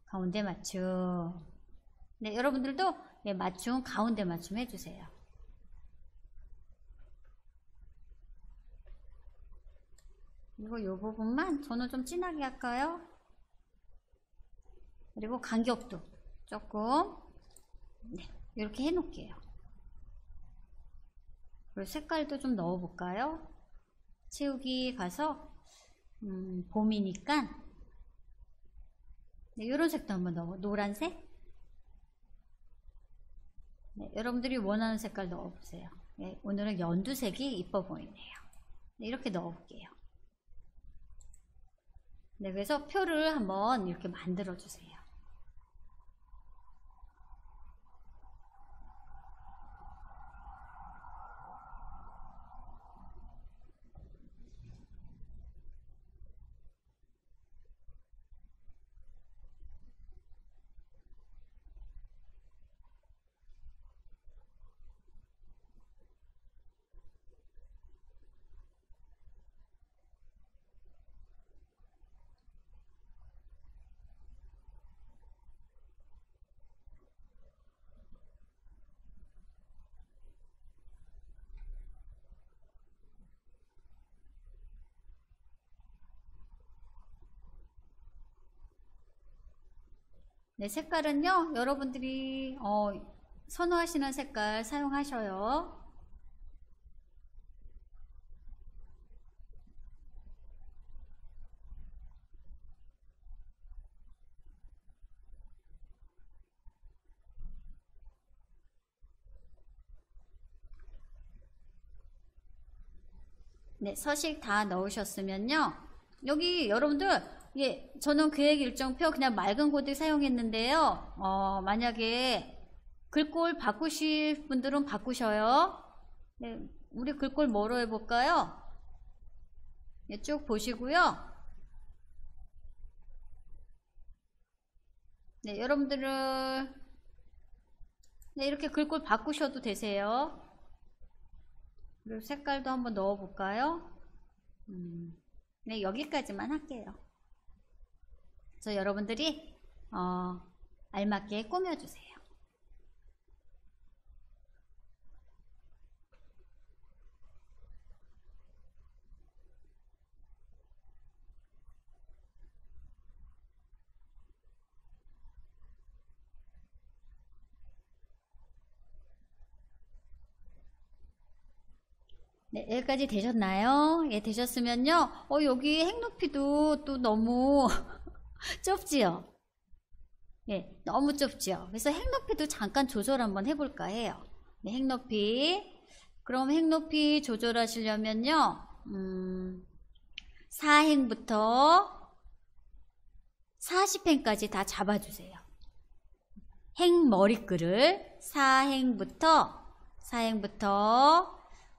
가운데 맞춤. 네, 여러분들도 예, 맞춤, 가운데 맞춤 해주세요. 그리고 이 부분만 저는 좀 진하게 할까요? 그리고 간격도 조금 네, 이렇게 해 놓을게요. 그리고 색깔도 좀 넣어 볼까요? 채우기 가서 봄이니까 네, 이런 색도 한번 넣어. 노란색. 네, 여러분들이 원하는 색깔 넣어 보세요. 네, 오늘은 연두색이 이뻐 보이네요. 네, 이렇게 넣어 볼게요. 네, 그래서 표를 한번 이렇게 만들어 주세요. 네, 색깔은요, 여러분들이 선호하시는 색깔 사용하셔요. 네, 서식 다 넣으셨으면요. 여기 여러분들, 예, 저는 계획 일정표 그냥 맑은 코드 사용했는데요. 만약에 글꼴 바꾸실 분들은 바꾸셔요. 네, 우리 글꼴 뭐로 해볼까요? 네, 쭉 보시고요. 네, 여러분들은 네, 이렇게 글꼴 바꾸셔도 되세요. 그리고 색깔도 한번 넣어볼까요? 네, 여기까지만 할게요. 그래서 여러분들이 알맞게 꾸며주세요. 네, 여기까지 되셨나요? 예, 되셨으면요. 여기 행 높이도 또 너무 좁지요? 예, 너무 좁지요? 그래서 행 높이도 잠깐 조절 한번 해볼까 해요. 네, 행 높이. 그럼 행 높이 조절하시려면요. 4행부터 40행까지 다 잡아주세요. 행 머리글을 4행부터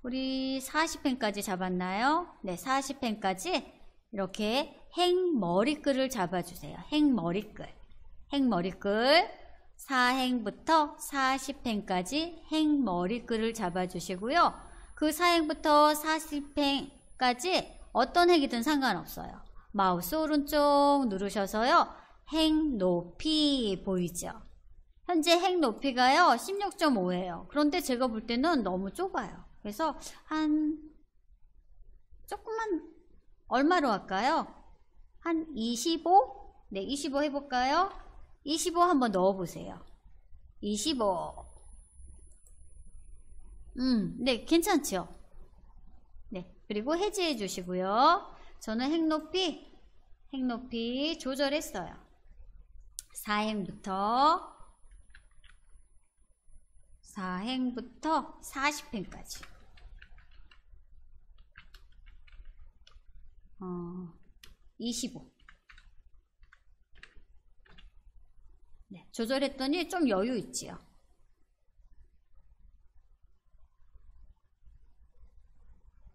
우리 40행까지 잡았나요? 네, 40행까지 이렇게 행 머리글을 잡아주세요. 행 머리글 4행부터 40행까지 행 머리글을 잡아주시고요. 그 4행부터 40행까지 어떤 행이든 상관없어요. 마우스 오른쪽 누르셔서요. 행 높이 보이죠? 현재 행 높이가요 16.5예요. 그런데 제가 볼 때는 너무 좁아요. 그래서 한 조금만 얼마로 할까요? 한 25? 네, 25 해볼까요? 25 한번 넣어보세요. 25. 네, 괜찮죠? 네, 그리고 해제해 주시고요. 저는 행 높이 조절했어요. 4행부터 40행까지 25. 네, 조절했더니 좀 여유 있지요.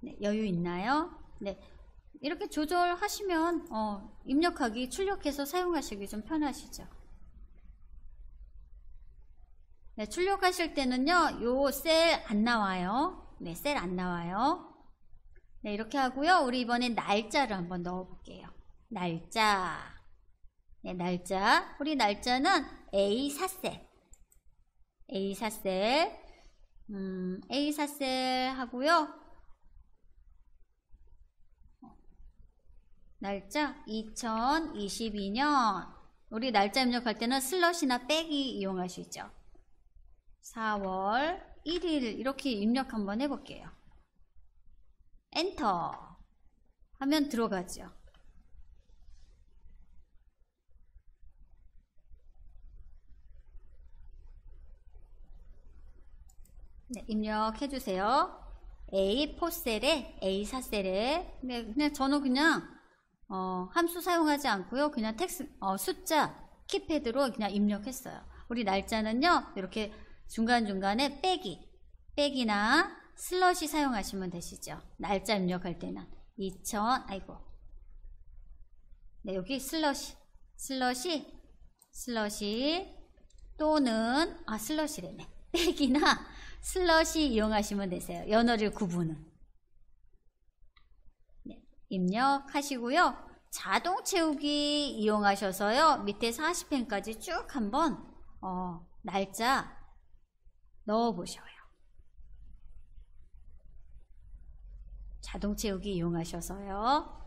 네, 여유 있나요? 네, 이렇게 조절하시면 입력하기, 출력해서 사용하시기 좀 편하시죠. 네, 출력하실 때는요, 요 셀 안 나와요. 네, 셀 안 나와요. 네, 이렇게 하고요. 우리 이번엔 날짜를 한번 넣어 볼게요. 날짜. 네, 날짜. 우리 날짜는 A4셀. A4셀. A4셀 하고요. 날짜 2022년. 우리 날짜 입력할 때는 슬러시나 빼기 이용하시죠. 4월 1일 이렇게 입력 한번 해볼게요. 엔터 하면 들어가죠. 네, 입력해주세요. A4셀에 A4셀에 그냥 저는 그냥 함수 사용하지 않고요. 그냥 숫자 키패드로 그냥 입력했어요. 우리 날짜는요. 이렇게 중간중간에 빼기나 슬러시 사용하시면 되시죠. 날짜 입력할 때는 2000 아이고 네, 여기 슬러시 또는 슬러시래네. 빼기나 슬러시 이용하시면 되세요. 연어를 구분은. 네, 입력하시고요. 자동 채우기 이용하셔서요. 밑에 40펜까지 쭉 한번 날짜 넣어보셔요. 자동 채우기 이용하셔서요.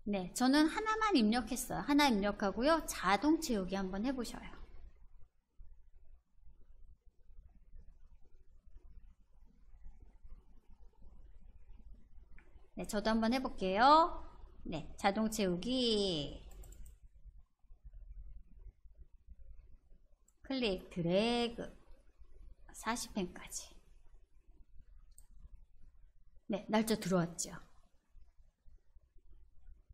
네, 저는 하나만 입력했어요. 하나 입력하고요. 자동 채우기 한번 해보셔요. 네, 저도 한번 해볼게요. 네, 자동 채우기. 클릭, 드래그. 40펜까지. 네, 날짜 들어왔죠.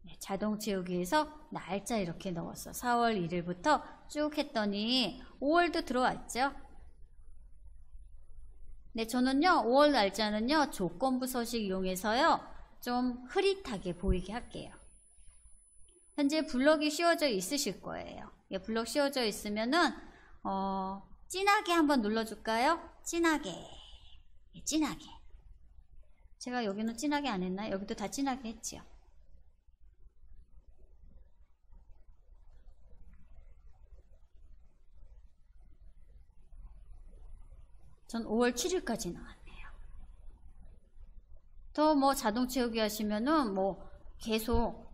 네, 자동 채우기에서 날짜 이렇게 넣었어. 4월 1일부터 쭉 했더니 5월도 들어왔죠. 네, 저는요 5월 날짜는요 조건부 서식 이용해서요 좀 흐릿하게 보이게 할게요. 현재 블럭이 씌워져 있으실 거예요. 예, 블럭 씌워져 있으면은 진하게 한번 눌러줄까요? 진하게. 예, 진하게. 제가 여기는 진하게 안 했나요? 여기도 다 진하게 했지요. 전 5월 7일까지 나왔네요. 더 뭐 자동 채우기 하시면은 뭐 계속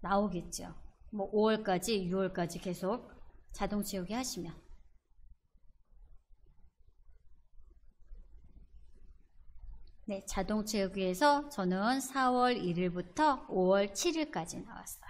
나오겠죠. 뭐 5월까지, 6월까지 계속 자동 채우기 하시면. 네, 자동 채우기에서 저는 4월 1일부터 5월 7일까지 나왔어요.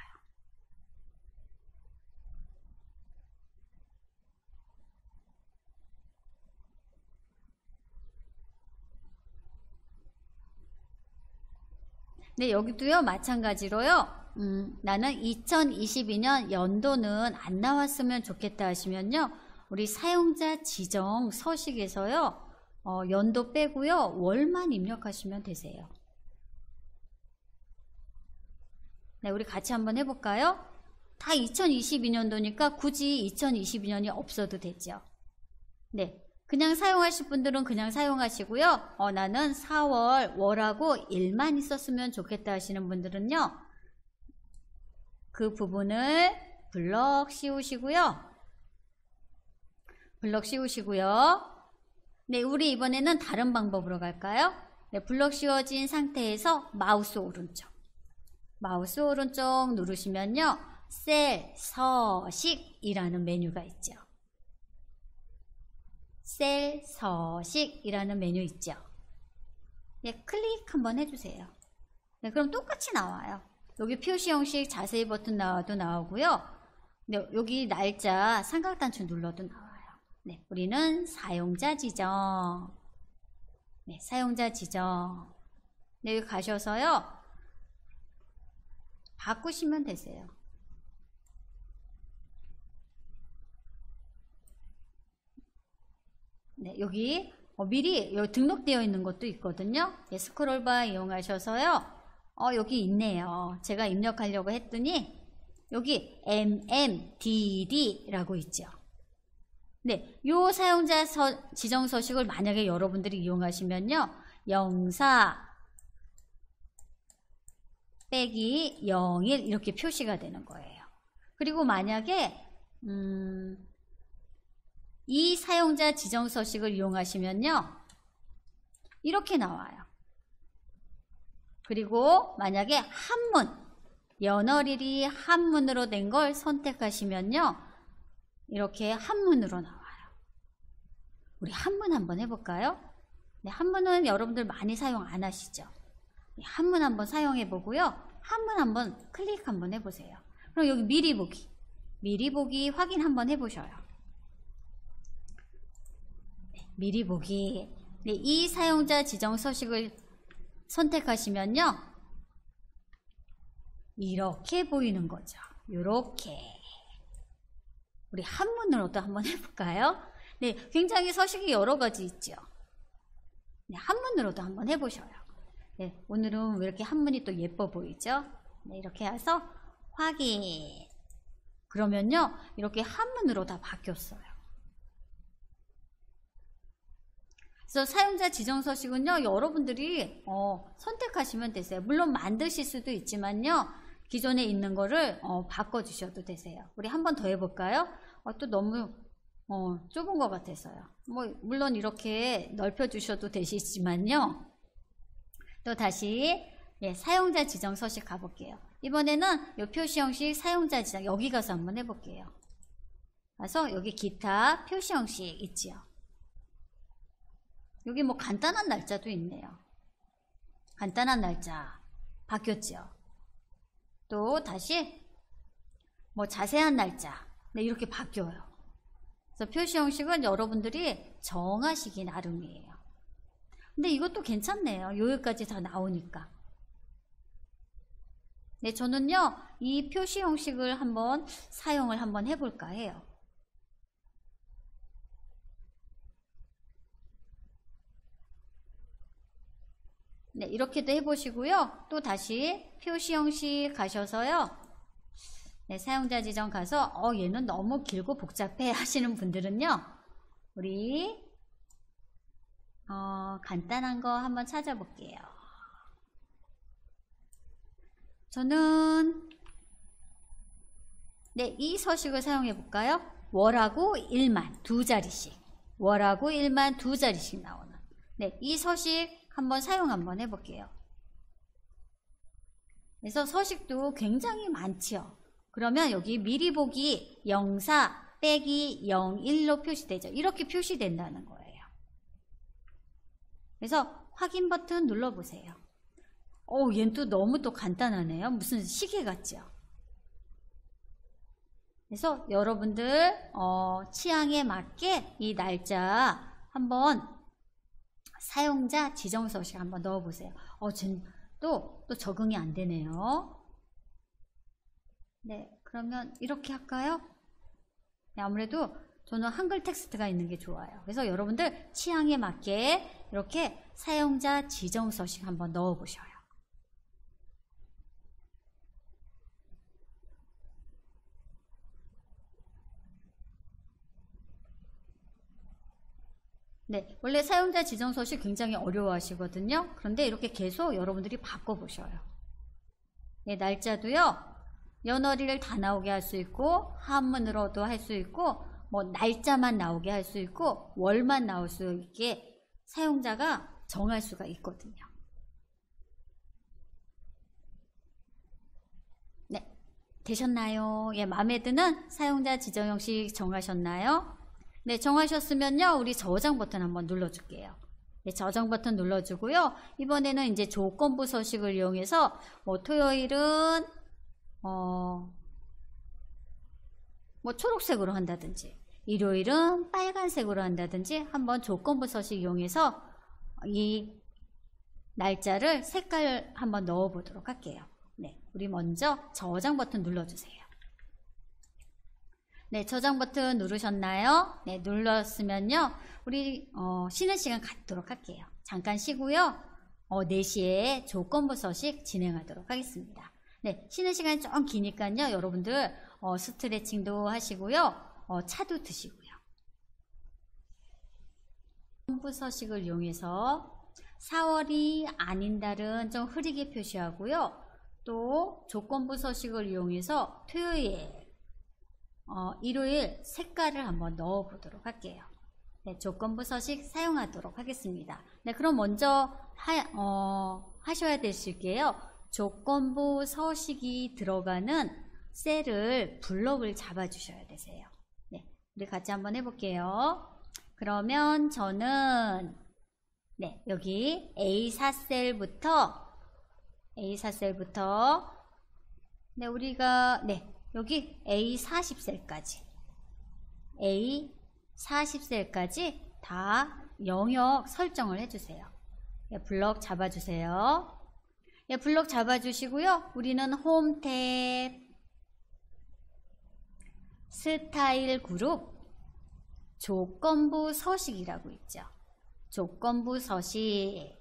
네, 여기도요, 마찬가지로요, 나는 2022년 연도는 안 나왔으면 좋겠다 하시면요, 우리 사용자 지정 서식에서요, 연도 빼고요, 월만 입력하시면 되세요. 네, 우리 같이 한번 해볼까요? 다 2022년도니까 굳이 2022년이 없어도 되죠. 네. 그냥 사용하실 분들은 그냥 사용하시고요. 나는 4월 월하고 일만 있었으면 좋겠다 하시는 분들은요. 그 부분을 블럭 씌우시고요. 네, 우리 이번에는 다른 방법으로 갈까요? 네, 블럭 씌워진 상태에서 마우스 오른쪽 누르시면요. 셀 서식이라는 메뉴가 있죠. 셀 서식이라는 메뉴 있죠. 네, 클릭 한번 해주세요. 네, 그럼 똑같이 나와요. 여기 표시 형식 자세히 버튼 나와도 나오고요. 네, 여기 날짜 삼각단추 눌러도 나와요. 네, 우리는 사용자 지정. 네, 사용자 지정. 네, 여기 가셔서요. 바꾸시면 되세요. 네, 여기 미리 여기 등록되어 있는 것도 있거든요. 네, 스크롤바 이용하셔서요. 여기 있네요. 제가 입력하려고 했더니 여기 MMDD라고 있죠. 네, 요 사용자 지정 서식을 만약에 여러분들이 이용하시면요. 04 빼기 01 이렇게 표시가 되는 거예요. 그리고 만약에 이 사용자 지정 서식을 이용하시면요. 이렇게 나와요. 그리고 만약에 한문, 연어릴이 한문으로 된 걸 선택하시면요, 이렇게 한문으로 나와요. 우리 한문 한번 해볼까요? 네, 한문은 여러분들 많이 사용 안 하시죠? 네, 한문 한번 사용해 보고요. 한문 한번 클릭 한번 해보세요. 그럼 여기 미리 보기, 미리 보기 확인 한번 해보셔요. 네, 미리 보기. 네, 이 사용자 지정 서식을 선택하시면요, 이렇게 보이는 거죠. 이렇게. 우리 한문으로도 한번 해볼까요? 네, 굉장히 서식이 여러 가지 있죠. 네, 한문으로도 한번 해보셔요. 네, 오늘은 왜 이렇게 한문이 또 예뻐 보이죠? 네, 이렇게 해서 확인. 그러면요, 이렇게 한문으로 다 바뀌었어요. 그래서 사용자 지정 서식은요, 여러분들이 선택하시면 되세요. 물론 만드실 수도 있지만요, 기존에 있는 거를 바꿔주셔도 되세요. 우리 한 번 더 해볼까요? 또 너무 좁은 것 같아서요. 물론 이렇게 넓혀주셔도 되시지만요, 또 다시 사용자 지정 서식 가볼게요. 이번에는 이 표시 형식 사용자 지정, 여기 가서 한번 해볼게요. 가서 여기 기타 표시 형식 있지요. 여기 뭐 간단한 날짜도 있네요. 간단한 날짜 바뀌었죠. 또 다시 뭐 자세한 날짜, 네, 이렇게 바뀌어요. 그래서 표시 형식은 여러분들이 정하시기 나름이에요. 근데 이것도 괜찮네요. 여기까지 다 나오니까. 네, 저는요, 이 표시 형식을 한번 사용을 한번 해볼까 해요. 네, 이렇게도 해보시고요. 또 다시 표시 형식 가셔서요. 네, 사용자 지정 가서 얘는 너무 길고 복잡해 하시는 분들은요, 우리 간단한 거 한번 찾아볼게요. 저는 이 서식을 사용해 볼까요? 월하고 일만 두 자리씩, 월하고 일만 두 자리씩 나오는, 이 서식 한번 사용 한번 해볼게요. 그래서 서식도 굉장히 많지요. 그러면 여기 미리 보기 04 빼기 01로 표시되죠. 이렇게 표시된다는 거예요. 그래서 확인 버튼 눌러보세요. 얘는 또 너무 또 간단하네요. 무슨 시계 같죠? 그래서 여러분들 취향에 맞게 이 날짜 한번 사용자 지정 서식 한번 넣어보세요. 또 적응이 안 되네요. 네, 그러면 이렇게 할까요? 네, 아무래도 저는 한글 텍스트가 있는 게 좋아요. 그래서 여러분들 취향에 맞게 이렇게 사용자 지정 서식 한번 넣어보셔요. 네, 원래 사용자 지정 서식 굉장히 어려워하시거든요. 그런데 이렇게 계속 여러분들이 바꿔보셔요. 네, 날짜도요, 연월일 다 나오게 할 수 있고, 한문으로도 할 수 있고, 뭐 날짜만 나오게 할 수 있고, 월만 나올 수 있게 사용자가 정할 수가 있거든요. 네, 되셨나요? 예, 마음에 드는 사용자 지정 형식 정하셨나요? 네, 정하셨으면요, 우리 저장 버튼 한번 눌러줄게요. 네, 저장 버튼 눌러주고요. 이번에는 이제 조건부 서식을 이용해서 뭐 토요일은 뭐 초록색으로 한다든지, 일요일은 빨간색으로 한다든지 한번 조건부 서식 이용해서 이 날짜를 색깔 한번 넣어 보도록 할게요. 네, 우리 먼저 저장 버튼 눌러주세요. 네, 저장 버튼 누르셨나요? 네, 눌렀으면요, 우리 쉬는 시간 갖도록 할게요. 잠깐 쉬고요, 4시에 조건부 서식 진행하도록 하겠습니다. 네, 쉬는 시간이 좀 기니까요, 여러분들 스트레칭도 하시고요, 차도 드시고요. 조건부 서식을 이용해서 4월이 아닌 달은 좀 흐리게 표시하고요, 또 조건부 서식을 이용해서 토요일, 일요일 색깔을 한번 넣어 보도록 할게요. 네, 조건부 서식 사용하도록 하겠습니다. 네, 그럼 먼저 하셔야 되실 게요. 조건부 서식이 들어가는 셀을 블록을 잡아주셔야 되세요. 네, 우리 같이 한번 해볼게요. 그러면 저는 네, 여기 A4셀부터 네, 우리가 네, 여기 A40셀까지 다 영역 설정을 해주세요. 네, 블럭 잡아주세요. 네, 블럭 잡아주시고요. 우리는 홈 탭, 스타일 그룹, 조건부 서식이라고 있죠. 조건부 서식.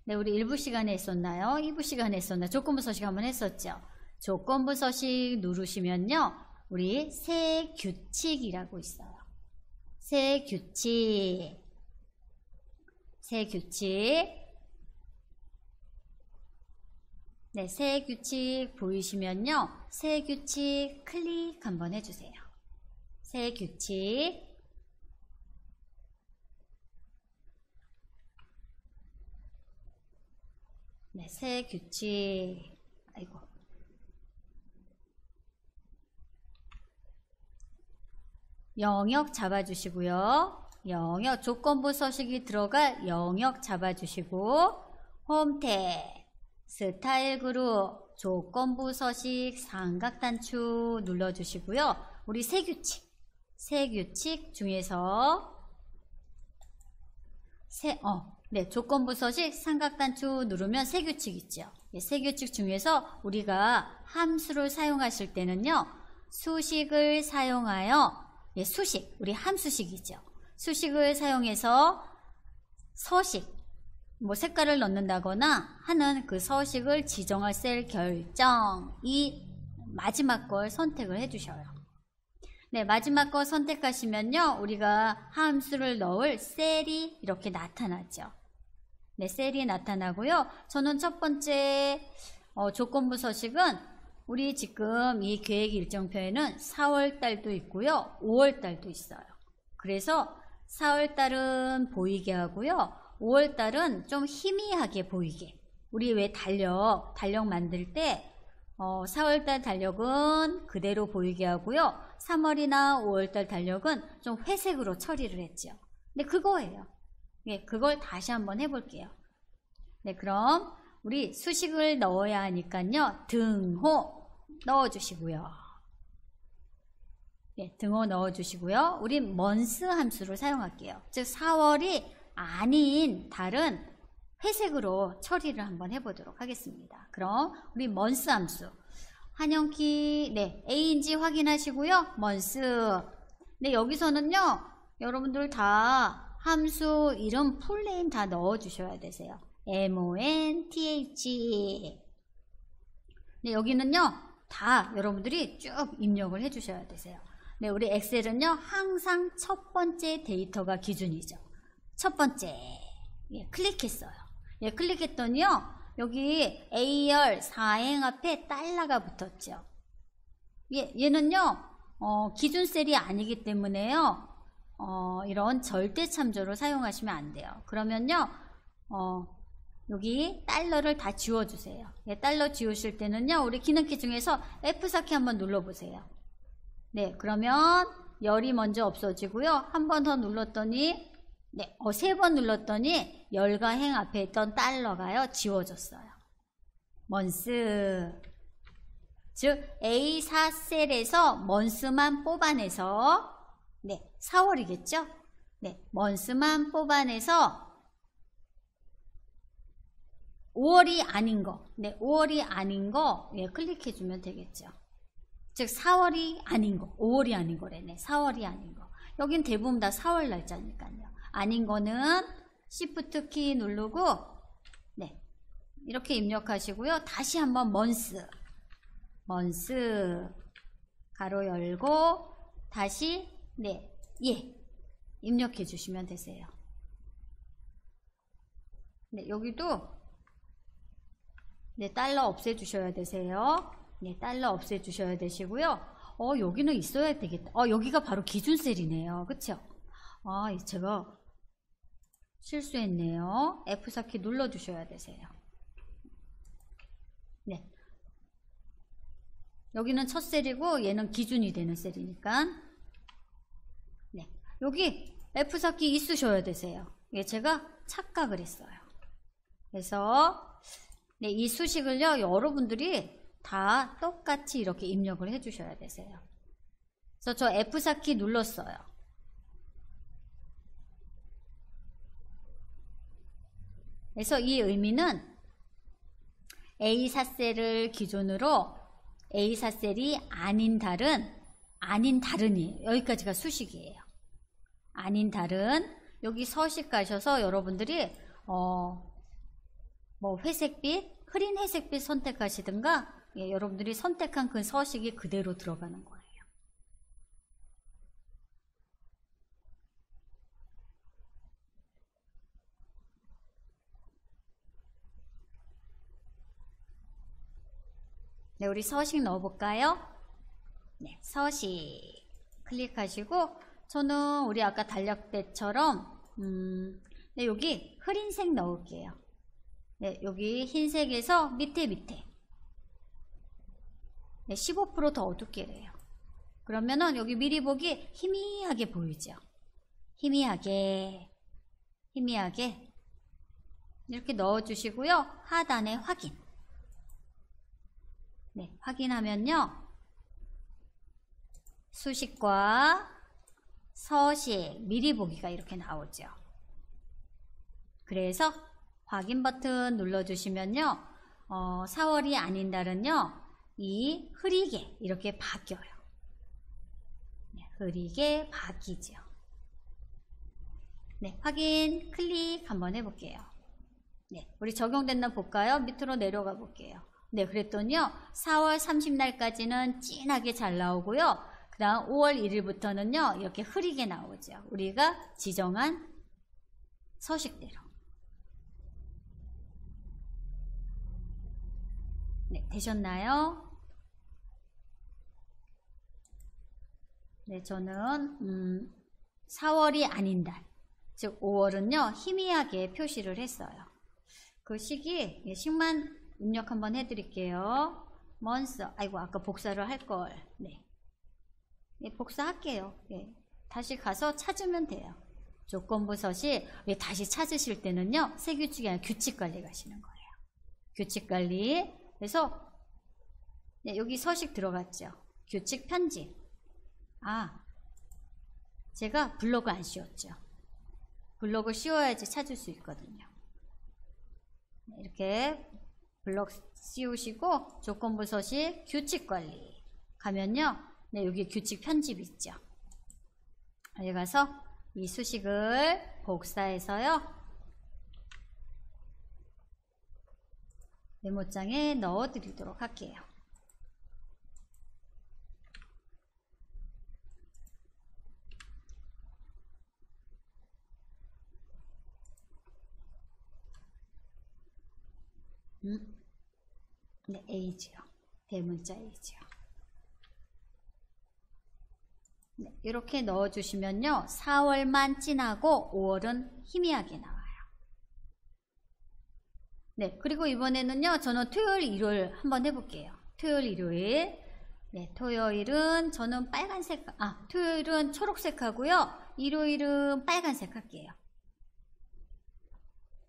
네, 우리 1부 시간에 했었나요? 2부 시간에 했었나요? 조건부 서식 한번 했었죠. 조건부 서식 누르시면요. 우리 새 규칙이라고 있어요. 새 규칙. 네, 새 규칙 보이시면요. 새 규칙 클릭 한번 해주세요. 새 규칙. 네, 새 규칙. 아이고. 영역 잡아주시고요. 영역, 조건부 서식이 들어갈 영역 잡아주시고, 홈 탭, 스타일 그룹, 조건부 서식, 삼각단추 눌러주시고요. 우리 새 규칙 중에서 네, 조건부 서식 삼각단추 누르면 새 규칙 있죠. 네, 새 규칙 중에서 우리가 함수를 사용하실 때는요. 수식을 사용하여 예, 수식, 우리 함수식이죠. 수식을 사용해서 서식, 뭐 색깔을 넣는다거나 하는 그 서식을 지정할 셀 결정, 이 마지막 걸 선택을 해주셔요. 네, 마지막 거 선택하시면요. 우리가 함수를 넣을 셀이 이렇게 나타나죠. 네, 셀이 나타나고요. 저는 첫 번째 조건부 서식은 우리 지금 이 계획 일정표에는 4월달도 있고요. 5월달도 있어요. 그래서 4월달은 보이게 하고요. 5월달은 좀 희미하게 보이게. 우리 왜 달력 만들 때 4월달 달력은 그대로 보이게 하고요. 3월이나 5월달 달력은 좀 회색으로 처리를 했죠. 네, 그거예요. 네, 그걸 다시 한번 해볼게요. 네, 그럼 우리 수식을 넣어야 하니까요. 등호 넣어주시고요. 네, 등호 넣어주시고요. 우리 month 함수를 사용할게요. 즉 4월이 아닌 달은 회색으로 처리를 한번 해보도록 하겠습니다. 그럼 우리 month 함수 한영키 네, A인지 확인하시고요. month 네, 여기서는요. 여러분들 다 함수 이름 풀네임 다 넣어주셔야 되세요. month 네, 여기는요. 다 여러분들이 쭉 입력을 해주셔야 되세요. 네, 우리 엑셀은요. 항상 첫 번째 데이터가 기준이죠. 첫 번째 예, 클릭했어요. 예, 클릭했더니요. 여기 A열 4행 앞에 달러가 붙었죠. 예, 얘는요. 기준 셀이 아니기 때문에요. 이런 절대 참조를 사용하시면 안 돼요. 그러면요. 여기 달러를 다 지워주세요. 네, 달러 지우실 때는요. 우리 기능키 중에서 F4키 한번 눌러보세요. 네, 그러면 열이 먼저 없어지고요. 한 번 더 눌렀더니 네, 3번 눌렀더니 열과 행 앞에 있던 달러가요. 지워졌어요. month 즉 A4셀에서 month만 뽑아내서 네, 4월이겠죠? 네, month만 뽑아내서 5월이 아닌 거, 네, 5월이 아닌 거, 예, 클릭해주면 되겠죠. 즉, 4월이 아닌 거, 5월이 아닌 거래네. 4월이 아닌 거. 여긴 대부분 다 4월 날짜니까요. 아닌 거는 Shift 키 누르고, 네, 이렇게 입력하시고요. 다시 한번 month, 가로 열고, 다시, 네, 예, 입력해 주시면 되세요. 네, 여기도 네, 달러 없애주셔야 되세요. 네, 달러 없애주셔야 되시고요. 여기는 있어야 되겠다. 여기가 바로 기준 셀이네요. 그쵸? 제가 실수했네요. F4키 눌러주셔야 되세요. 네. 여기는 첫 셀이고 얘는 기준이 되는 셀이니까. 네. 여기 F4키 있으셔야 되세요. 예, 제가 착각을 했어요. 그래서 네, 이 수식을요, 여러분들이 다 똑같이 이렇게 입력을 해주셔야 되세요. 그래서 저 F4키 눌렀어요. 그래서 이 의미는 A4셀을 기준으로 A4셀이 아닌 다른이 여기까지가 수식이에요. 아닌 다른, 여기 서식 가셔서 여러분들이 뭐 회색빛, 흐린 회색빛 선택하시든가, 예, 여러분들이 선택한 그 서식이 그대로 들어가는 거예요. 네, 우리 서식 넣어볼까요? 네, 서식 클릭하시고, 저는 우리 아까 달력대처럼 네, 여기 흐린색 넣을게요. 네, 여기 흰색에서 밑에 네, 15% 더 어둡게 해요. 그러면은 여기 미리 보기 희미하게 보이죠? 희미하게 이렇게 넣어주시고요. 하단에 확인. 네, 확인하면요, 수식과 서식, 미리 보기가 이렇게 나오죠. 그래서 확인 버튼 눌러주시면요, 4월이 아닌 달은요, 이 흐리게 이렇게 바뀌어요. 네, 흐리게 바뀌죠. 네, 확인 클릭 한번 해볼게요. 네, 우리 적용됐나 볼까요? 밑으로 내려가 볼게요. 네, 그랬더니요, 4월 30날까지는 진하게 잘 나오고요, 그 다음 5월 1일부터는요 이렇게 흐리게 나오죠. 우리가 지정한 서식대로. 네, 되셨나요? 네, 저는 4월이 아닌 달, 즉 5월은요 희미하게 표시를 했어요. 그 시기, 식만 입력 한번 해드릴게요. month, 아이고 아까 복사를 할걸. 네, 예, 복사할게요. 예, 다시 가서 찾으면 돼요. 조건부 서식, 예, 다시 찾으실 때는요, 새 규칙이 아니라 규칙 관리 가시는 거예요. 규칙 관리. 그래서 네, 여기 서식 들어갔죠. 규칙 편집. 제가 블록을 안 씌웠죠. 블록을 씌워야지 찾을 수 있거든요. 네, 이렇게 블록 씌우시고 조건부 서식 규칙 관리 가면요, 네, 여기 규칙 편집 있죠. 여기 가서 이 수식을 복사해서요, 메모장에 넣어 드리도록 할게요. 네, A지요. 대문자 A지요. 네, 이렇게 넣어주시면요, 4월만 진하고 5월은 희미하게 나와요. 네, 그리고 이번에는요, 저는 토요일, 일요일 한번 해볼게요. 토요일, 일요일. 네, 토요일은 저는 빨간색, 토요일은 초록색 하고요, 일요일은 빨간색 할게요.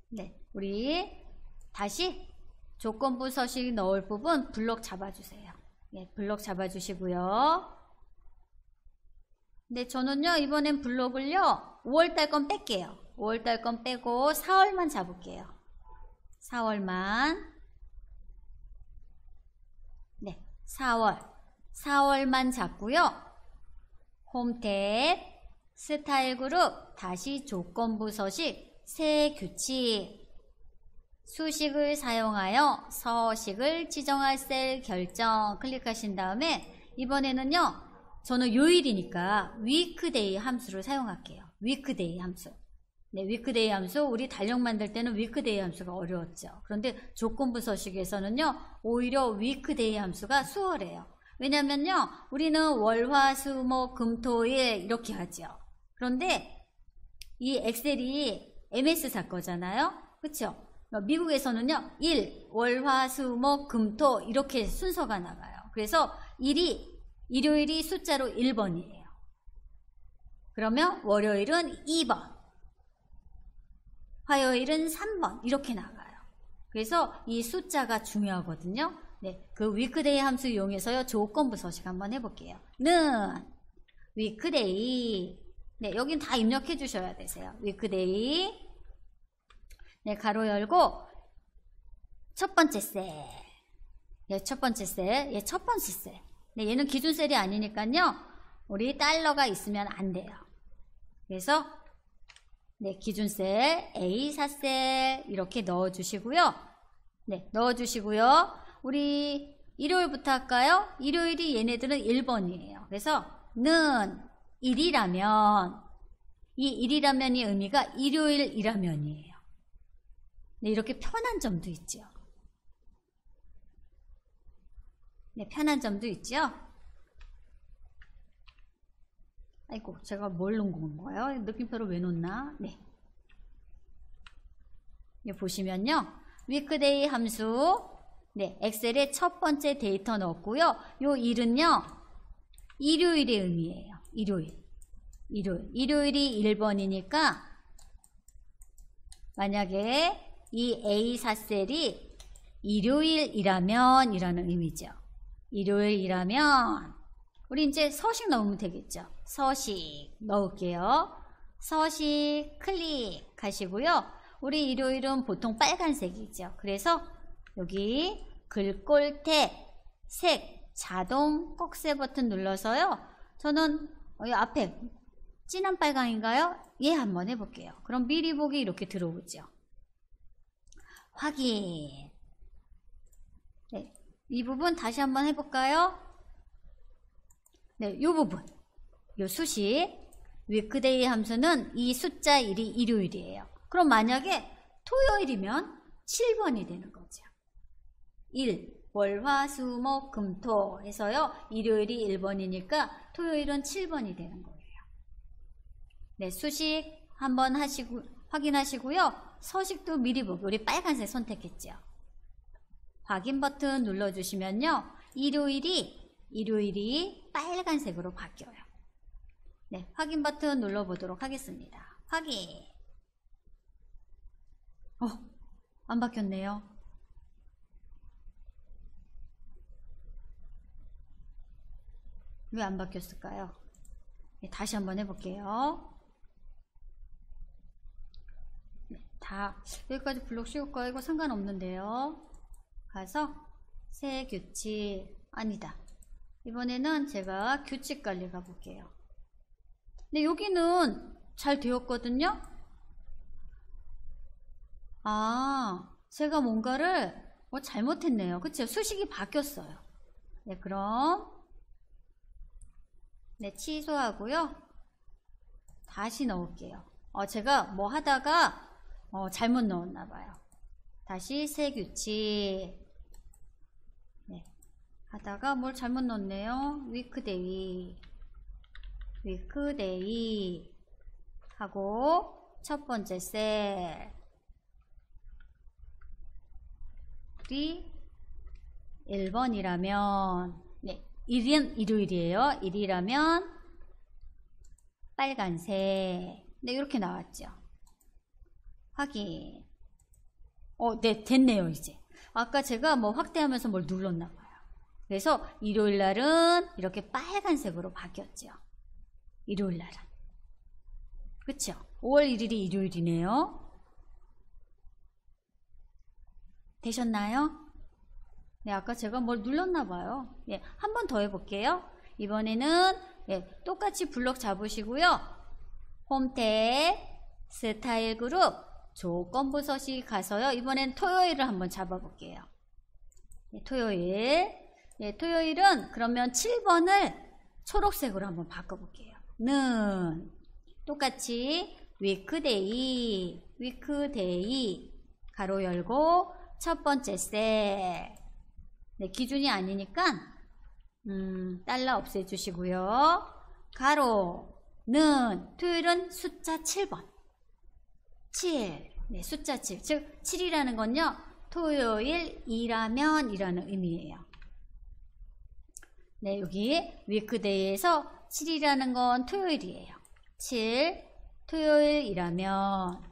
네, 우리 다시 조건부 서식 넣을 부분 블록 잡아주세요. 네, 블록 잡아주시고요. 네, 저는요, 이번엔 블록을요, 5월달 건 뺄게요. 5월달 건 빼고 4월만 잡을게요. 4월만. 네, 4월만 잡고요. 홈 탭, 스타일 그룹, 다시 조건부 서식, 새 규칙. 수식을 사용하여 서식을 지정할 셀 결정 클릭하신 다음에, 이번에는요, 저는 요일이니까 weekday 함수를 사용할게요. weekday 함수. 네, weekday 함수, 우리 달력 만들 때는 weekday 함수가 어려웠죠. 그런데 조건부 서식에서는요, 오히려 weekday 함수가 수월해요. 왜냐면요, 우리는 월, 화, 수, 목, 금, 토, 일 이렇게 하죠. 그런데 이 엑셀이 MS사 거잖아요. 그쵸? 미국에서는요, 일, 월, 화, 수, 목, 금, 토 이렇게 순서가 나가요. 그래서 일요일이 숫자로 1번이에요. 그러면 월요일은 2번, 화요일은 3번 이렇게 나가요. 그래서 이 숫자가 중요하거든요. 네, 그 위크데이 함수 이용해서요, 조건부 서식 한번 해볼게요. 는 위크데이, 네, 여긴 다 입력해 주셔야 되세요. 위크데이, 네, 가로 열고 첫 번째 셀, 네, 첫 번째 셀, 예, 첫 번째 셀. 네, 얘는 기준 셀이 아니니까요, 우리 달러가 있으면 안 돼요. 그래서 네, 기준 셀 A4셀 이렇게 넣어주시고요. 네, 넣어주시고요. 우리 일요일부터 할까요? 일요일이 얘네들은 1번이에요. 그래서 는 1이라면, 이 1이라면의 의미가 일요일이라면이에요. 네, 이렇게 편한 점도 있죠. 네, 편한 점도 있죠. 아이고, 제가 뭘 놓은 거예요? 느낌표를 왜 놓나? 네. 여기 보시면요, 위크데이 함수, 네, 엑셀에 첫 번째 데이터 넣었고요. 요 일은요, 일요일의 의미예요. 일요일이 1번이니까 만약에 이 A4셀이 일요일이라면 이라는 의미죠. 일요일이라면 우리 이제 서식 넣으면 되겠죠. 서식 넣을게요. 서식 클릭하시고요. 우리 일요일은 보통 빨간색이죠. 그래서 여기 글꼴탭 색 자동 꺽쇠 버튼 눌러서요. 저는 여기 앞에 진한 빨강인가요? 예, 한번 해볼게요. 그럼 미리 보기 이렇게 들어오죠. 확인. 네, 이 부분 다시 한번 해볼까요? 네, 이 부분, 이 수식 위크데이 함수는 이 숫자 1이 일요일이에요. 그럼 만약에 토요일이면 7번이 되는 거죠. 1, 월, 화, 수, 목, 금, 토 해서요, 일요일이 1번이니까 토요일은 7번이 되는 거예요. 네, 수식 한번 하시고 확인하시고요. 서식도 미리 보기, 우리 빨간색 선택했죠. 확인 버튼 눌러주시면요, 일요일이 빨간색으로 바뀌어요. 네, 확인 버튼 눌러보도록 하겠습니다. 확인. 안 바뀌었네요. 왜 안 바뀌었을까요? 네, 다시 한번 해볼게요. 네, 다 여기까지 블록 씌울까요? 이거 상관없는데요. 가서 새 규칙, 아니다. 이번에는 제가 규칙 관리 가볼게요. 근데 여기는 잘 되었거든요. 아, 제가 뭔가를 잘못했네요. 그쵸? 수식이 바뀌었어요. 네, 그럼 네, 취소하고요. 다시 넣을게요. 제가 뭐 하다가 잘못 넣었나 봐요. 다시 새 규칙. 네, 하다가 뭘 잘못 넣었네요. 위크데이 하고 첫 번째 셀이 1번이라면, 네, 1은 일요일이에요. 1이라면 빨간색. 네, 이렇게 나왔죠. 확인. 네, 됐네요. 이제 아까 제가 뭐 확대하면서 뭘 눌렀나 봐요. 그래서 일요일 날은 이렇게 빨간색으로 바뀌었죠. 일요일 날은, 그쵸? 5월 1일이 일요일이네요. 되셨나요? 네, 아까 제가 뭘 눌렀나 봐요. 예, 한 번 더 해볼게요. 이번에는 똑같이 블록 잡으시고요. 홈탭 스타일 그룹 조건부 서식 가서요. 이번엔 토요일을 한번 잡아볼게요. 네, 토요일은 그러면 7번을 초록색으로 한번 바꿔볼게요. 는 똑같이 위크데이 가로 열고 첫 번째 셀. 네, 기준이 아니니까 달러 없애주시고요. 가로는 토요일은 숫자 7번. 7. 네, 숫자 7. 즉 7이라는 건요. 토요일이라면 이라는 의미예요. 네, 여기 위크데이에서 7이라는 건 토요일이에요. 7. 토요일이라면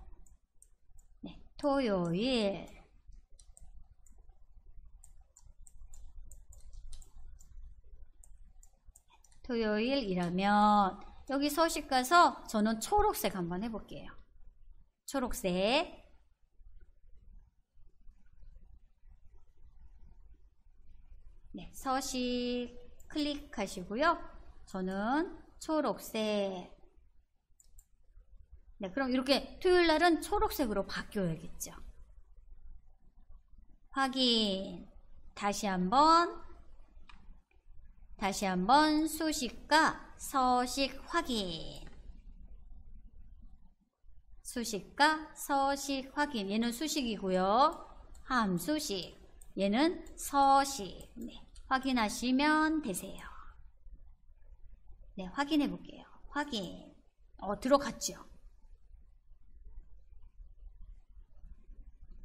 네, 토요일. 토요일이라면 여기 서식 가서 저는 초록색 한번 해볼게요. 초록색. 네, 서식 클릭하시고요. 저는 초록색. 네, 그럼 이렇게 토요일 날은 초록색으로 바뀌어야겠죠. 확인. 다시 한번 수식과 서식 확인. 수식과 서식 확인. 얘는 수식이고요. 함수식. 얘는 서식. 네, 확인하시면 되세요. 네, 확인해 볼게요. 확인. 들어갔죠?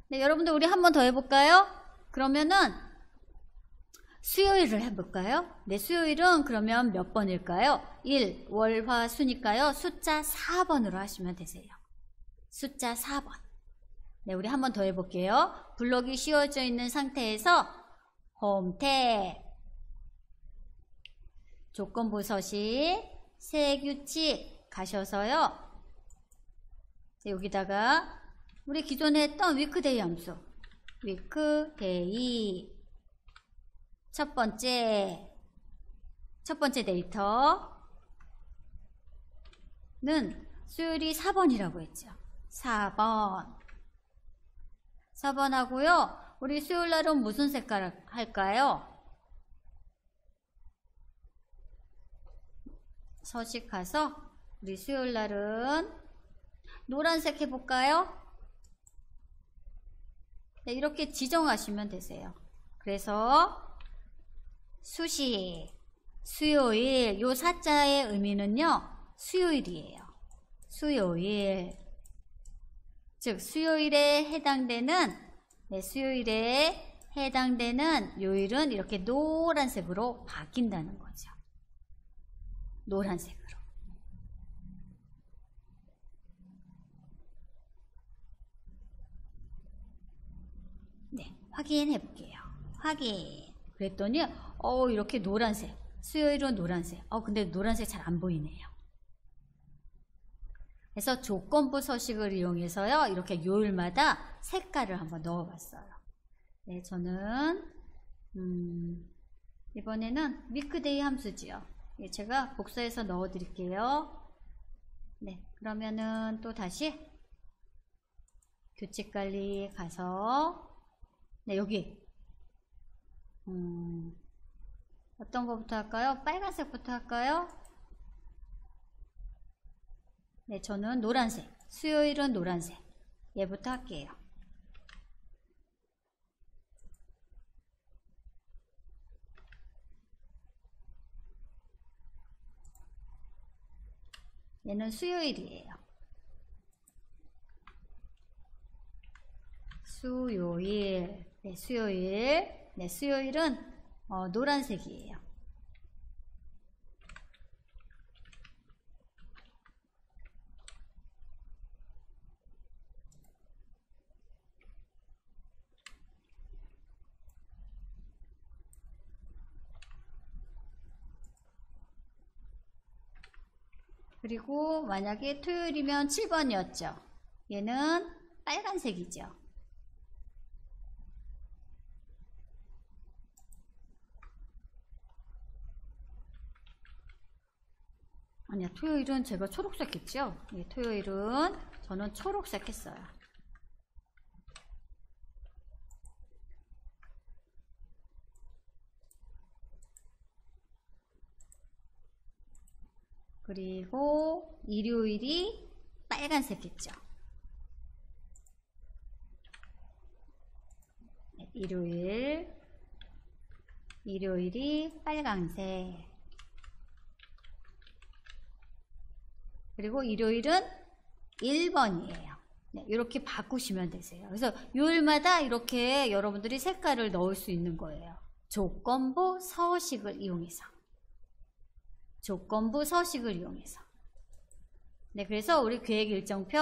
네, 여러분들 우리 한 번 더 해볼까요? 그러면은 수요일을 해볼까요? 네, 수요일은 그러면 몇 번일까요? 1, 월, 화, 수니까요. 숫자 4번으로 하시면 되세요. 숫자 4번. 네, 우리 한 번 더 해볼게요. 블록이 씌워져 있는 상태에서 홈 탭, 조건부 서식, 새 규칙 가셔서요. 여기다가 우리 기존에 했던 위크데이 함수, 위크데이 첫 번째 데이터는 수요일이 4번이라고 했죠. 4번 하고요. 우리 수요일 날은 무슨 색깔 할까요? 서식 가서 우리 수요일 날은 노란색 해볼까요? 네, 이렇게 지정하시면 되세요. 그래서 수식, 수요일, 요 사자의 의미는요, 수요일이에요. 수요일. 즉, 수요일에 해당되는, 네, 수요일에 해당되는 요일은 이렇게 노란색으로 바뀐다는 거죠. 노란색으로. 네, 확인해 볼게요. 확인. 그랬더니 이렇게 노란색. 수요일은 노란색. 근데 노란색 잘 안 보이네요. 그래서 조건부 서식을 이용해서요. 이렇게 요일마다 색깔을 한번 넣어봤어요. 네, 저는 이번에는 위크데이 함수지요. 제가 복사해서 넣어드릴게요. 네, 그러면은 또 다시 규칙 관리 가서 네, 여기 어떤 거부터 할까요? 빨간색부터 할까요? 네, 저는 노란색. 수요일은 노란색. 얘부터 할게요. 얘는 수요일이에요. 수요일. 네, 수요일. 네, 수요일은 노란색이에요. 그리고 만약에 토요일이면 7번이었죠. 얘는 빨간색이죠. 아니야, 토요일은 제가 초록색 했죠? 네, 토요일은 저는 초록색 했어요. 그리고 일요일이 빨간색 했죠. 네, 일요일이 빨간색. 그리고 일요일은 1번이에요. 네, 이렇게 바꾸시면 되세요. 그래서 요일마다 이렇게 여러분들이 색깔을 넣을 수 있는 거예요. 조건부 서식을 이용해서. 조건부 서식을 이용해서. 네, 그래서 우리 계획 일정표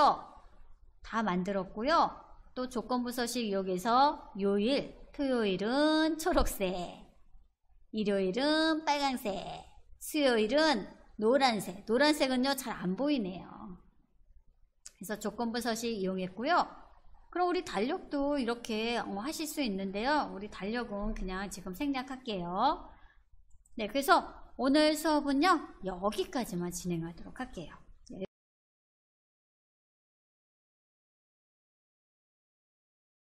다 만들었고요. 또 조건부 서식 이용해서 요일, 토요일은 초록색, 일요일은 빨간색, 수요일은 노란색. 노란색은요, 잘 안 보이네요. 그래서 조건부 서식 이용했고요. 그럼 우리 달력도 이렇게 하실 수 있는데요. 우리 달력은 그냥 지금 생략할게요. 네, 그래서 오늘 수업은요, 여기까지만 진행하도록 할게요.